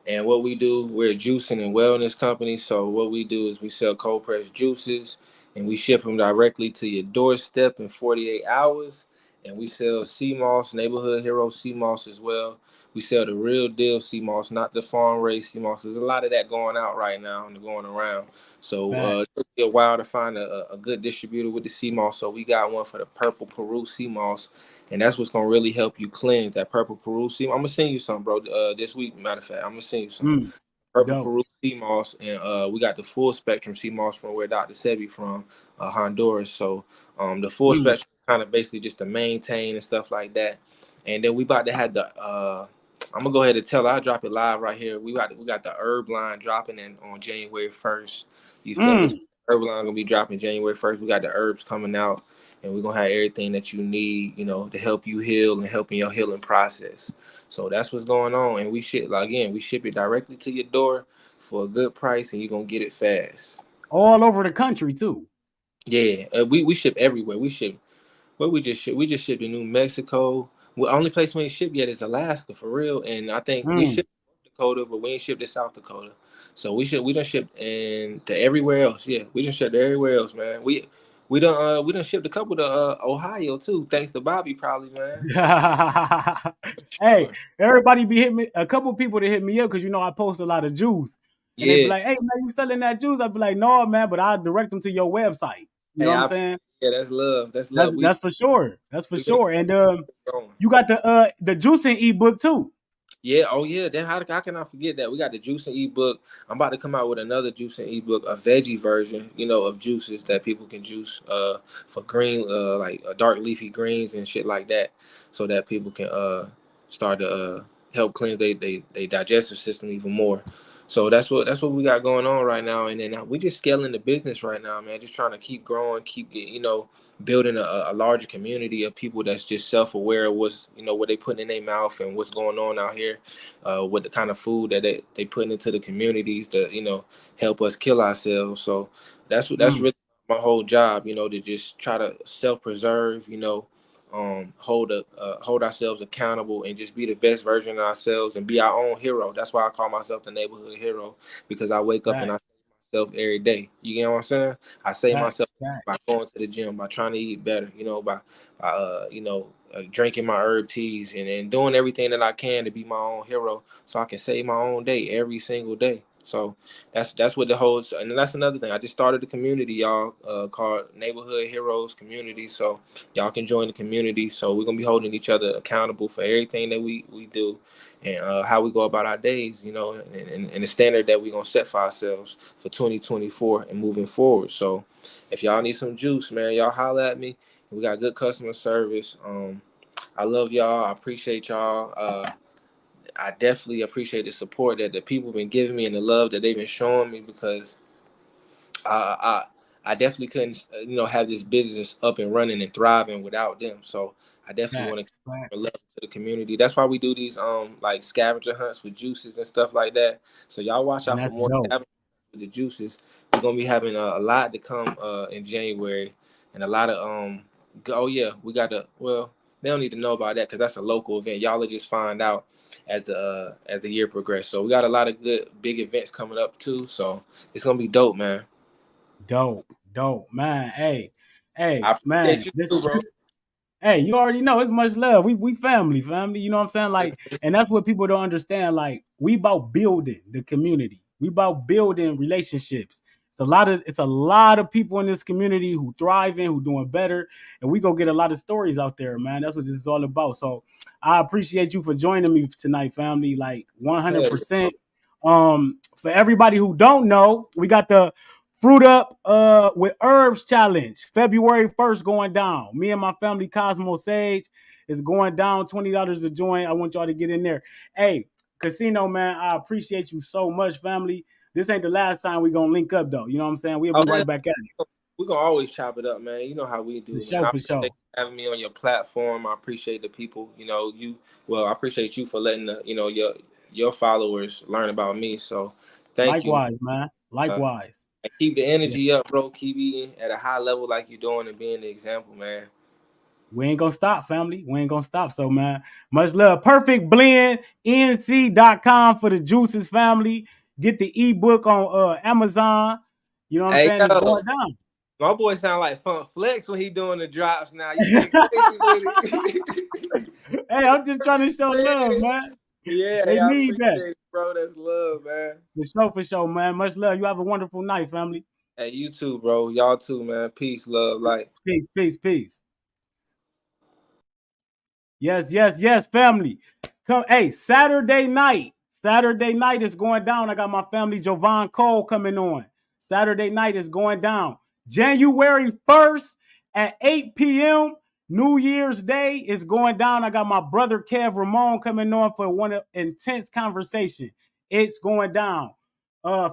and what we do, we're a juicing and wellness company. So what we do is we sell cold pressed juices, and we ship them directly to your doorstep in 48 hours. And we sell sea moss, neighborhood hero sea moss as well. We sell the real deal sea moss, not the farm raised sea moss. There's a lot of that going out right now and going around. So Fact, it took me a while to find a good distributor with the sea moss. So we got one for the purple Peru sea moss, and that's what's gonna really help you cleanse that purple Peru sea. I'm gonna send you some, bro. This week, matter of fact, I'm gonna send you some mm, purple dope. Peru sea moss, and we got the full spectrum sea moss from where Dr. Sebi from Honduras. So the full Mm, spectrum kind of basically just to maintain and stuff like that. And then we about to have the I'm gonna go ahead and tell. I'll drop it live right here. We got the herb line dropping in on January 1st. You feel me? So mm. herb line gonna be dropping January 1st. We got the herbs coming out, and we're gonna have everything that you need, to help you heal and help in your healing process. So that's what's going on. And we ship it directly to your door for a good price, and you're gonna get it fast. All over the country too. Yeah, we ship everywhere. We just shipped to New Mexico. The only place we ain't shipped yet is Alaska for real, and I think we Mm. shipped to Dakota, but we ain't shipped to South Dakota. So we done shipped in to everywhere else. Yeah, we done shipped to everywhere else, man. We done shipped a couple to Ohio too, thanks to Bobby probably, man. Hey, Sure. everybody be hitting me. A couple people that hit me up because I post a lot of juice, and they be Yeah. like, "Hey man, you selling that juice?" I be like, "No man, but I direct them to your website." You know Hey, what I'm I saying? yeah, that's love. That's love. That's for sure. That's for We finna sure. And keep going. you got the juicing ebook too. Yeah, oh yeah. Then how can I forget that? We got the juicing ebook. I'm about to come out with another juicing ebook, a veggie version, of juices that people can juice for green like dark leafy greens and shit like that, so that people can start to help cleanse they digestive system even more. So that's what we got going on right now, and then we just scaling the business right now, man. Just trying to keep growing, keep building a larger community of people that's just self-aware of what's what they put in their mouth and what's going on out here, with the kind of food that they put into the communities to help us kill ourselves. So that's Mm, really my whole job, to just try to self-preserve, hold ourselves accountable and just be the best version of ourselves and be our own hero. That's why I call myself the neighborhood hero, because I wake up and I facts, say myself every day. You know what I'm saying? I say myself facts, facts. by going to the gym, by trying to eat better, by drinking my herb teas and doing everything that I can to be my own hero, so I can save my own day every single day. So that's what the whole, and that's another thing. I just started a community, y'all, called Neighborhood Heroes Community. So y'all can join the community. So we're gonna be holding each other accountable for everything that we do, and how we go about our days, and the standard that we're gonna set for ourselves for 2024 and moving forward. So if y'all need some juice, man, y'all holler at me. We got good customer service. I love y'all. I appreciate y'all. I definitely appreciate the support that the people been giving me and the love that they've been showing me, because I I definitely couldn't have this business up and running and thriving without them. So I definitely want Facts, to facts. love to the community. That's why we do these like scavenger hunts with juices and stuff like that. So y'all watch And out for that's more dope. scavenger hunts with the juices. We're gonna be having a lot to come in January, and a lot of oh yeah, we got to, well, they don't need to know about that because that's a local event. Y'all will just find out as the year progresses. So we got a lot of good big events coming up too. So it's gonna be dope, man. Dope, dope, man. Hey, I man. appreciate you This too, bro. this Hey, you already know it's much love. We family. You know what I'm saying? Like, and that's what people don't understand. Like, we about building the community. We about building relationships. It's a lot of people in this community who thriving, who doing better, and we go get a lot of stories out there, man. That's what this is all about. So I appreciate you for joining me tonight, family. Like Hell yeah. 100%. For everybody who don't know, we got the Fruit Up with Herbs Challenge, February 1st going down. Me and my family, Cosmo Sage, is going down. $20 to join. I want y'all to get in there. Hey, Casinoo, man, I appreciate you so much, family. This ain't the last time we gonna link up, though. You know what I'm saying? We'll Oh be yeah, right back at it. we're gonna always chop it up, man. You know how we For do, man. sure, I for appreciate you sure. having me on your platform. I appreciate the people, I appreciate you for letting your followers learn about me. So thank you, man. Likewise, man. Uh, Likewise. and keep the Yeah. energy up, bro. Keep eating at a high level like you're doing and being the example, man. We ain't gonna stop, family. We ain't gonna stop. So, man, much love. Perfect Blend, NC.com for the juices, family. Get the ebook on Amazon. You know what I'm Hey saying? It's yo, going down. my boy sound like Funk Flex when he doing the drops now. You getting crazy with it. Hey, I'm just trying to show love, man. Yeah, They I need that. appreciate it, bro. That's love, man. For sure, man. Much love. You have a wonderful night, family. Hey, you too, bro. Y'all too, man. Peace, love, light. Peace, peace, peace. Yes, family. Come, hey, Saturday night. Saturday night is going down. I got my family, Jovan Cole, coming on. Saturday night is going down. January 1st at 8 p.m. New Year's Day is going down. I got my brother Kev Ramon coming on for one intense conversation. It's going down.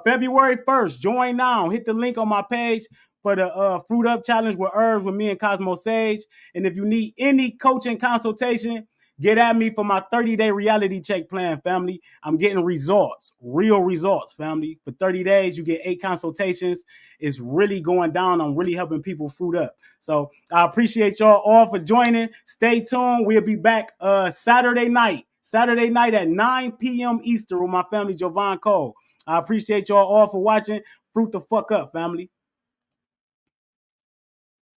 February 1st, join now. Hit the link on my page for the Fruit Up Challenge with Herbs with me and Cosmo Sage. And if you need any coaching consultation, get at me for my 30-day reality check plan, family. I'm getting results, real results, family. For 30 days, you get 8 consultations. It's really going down. I'm really helping people fruit up. So I appreciate y'all all for joining. Stay tuned. We'll be back Saturday night. Saturday night at 9 p.m. Eastern with my family, Jovan Cole. I appreciate y'all all for watching. Fruit the fuck up, family.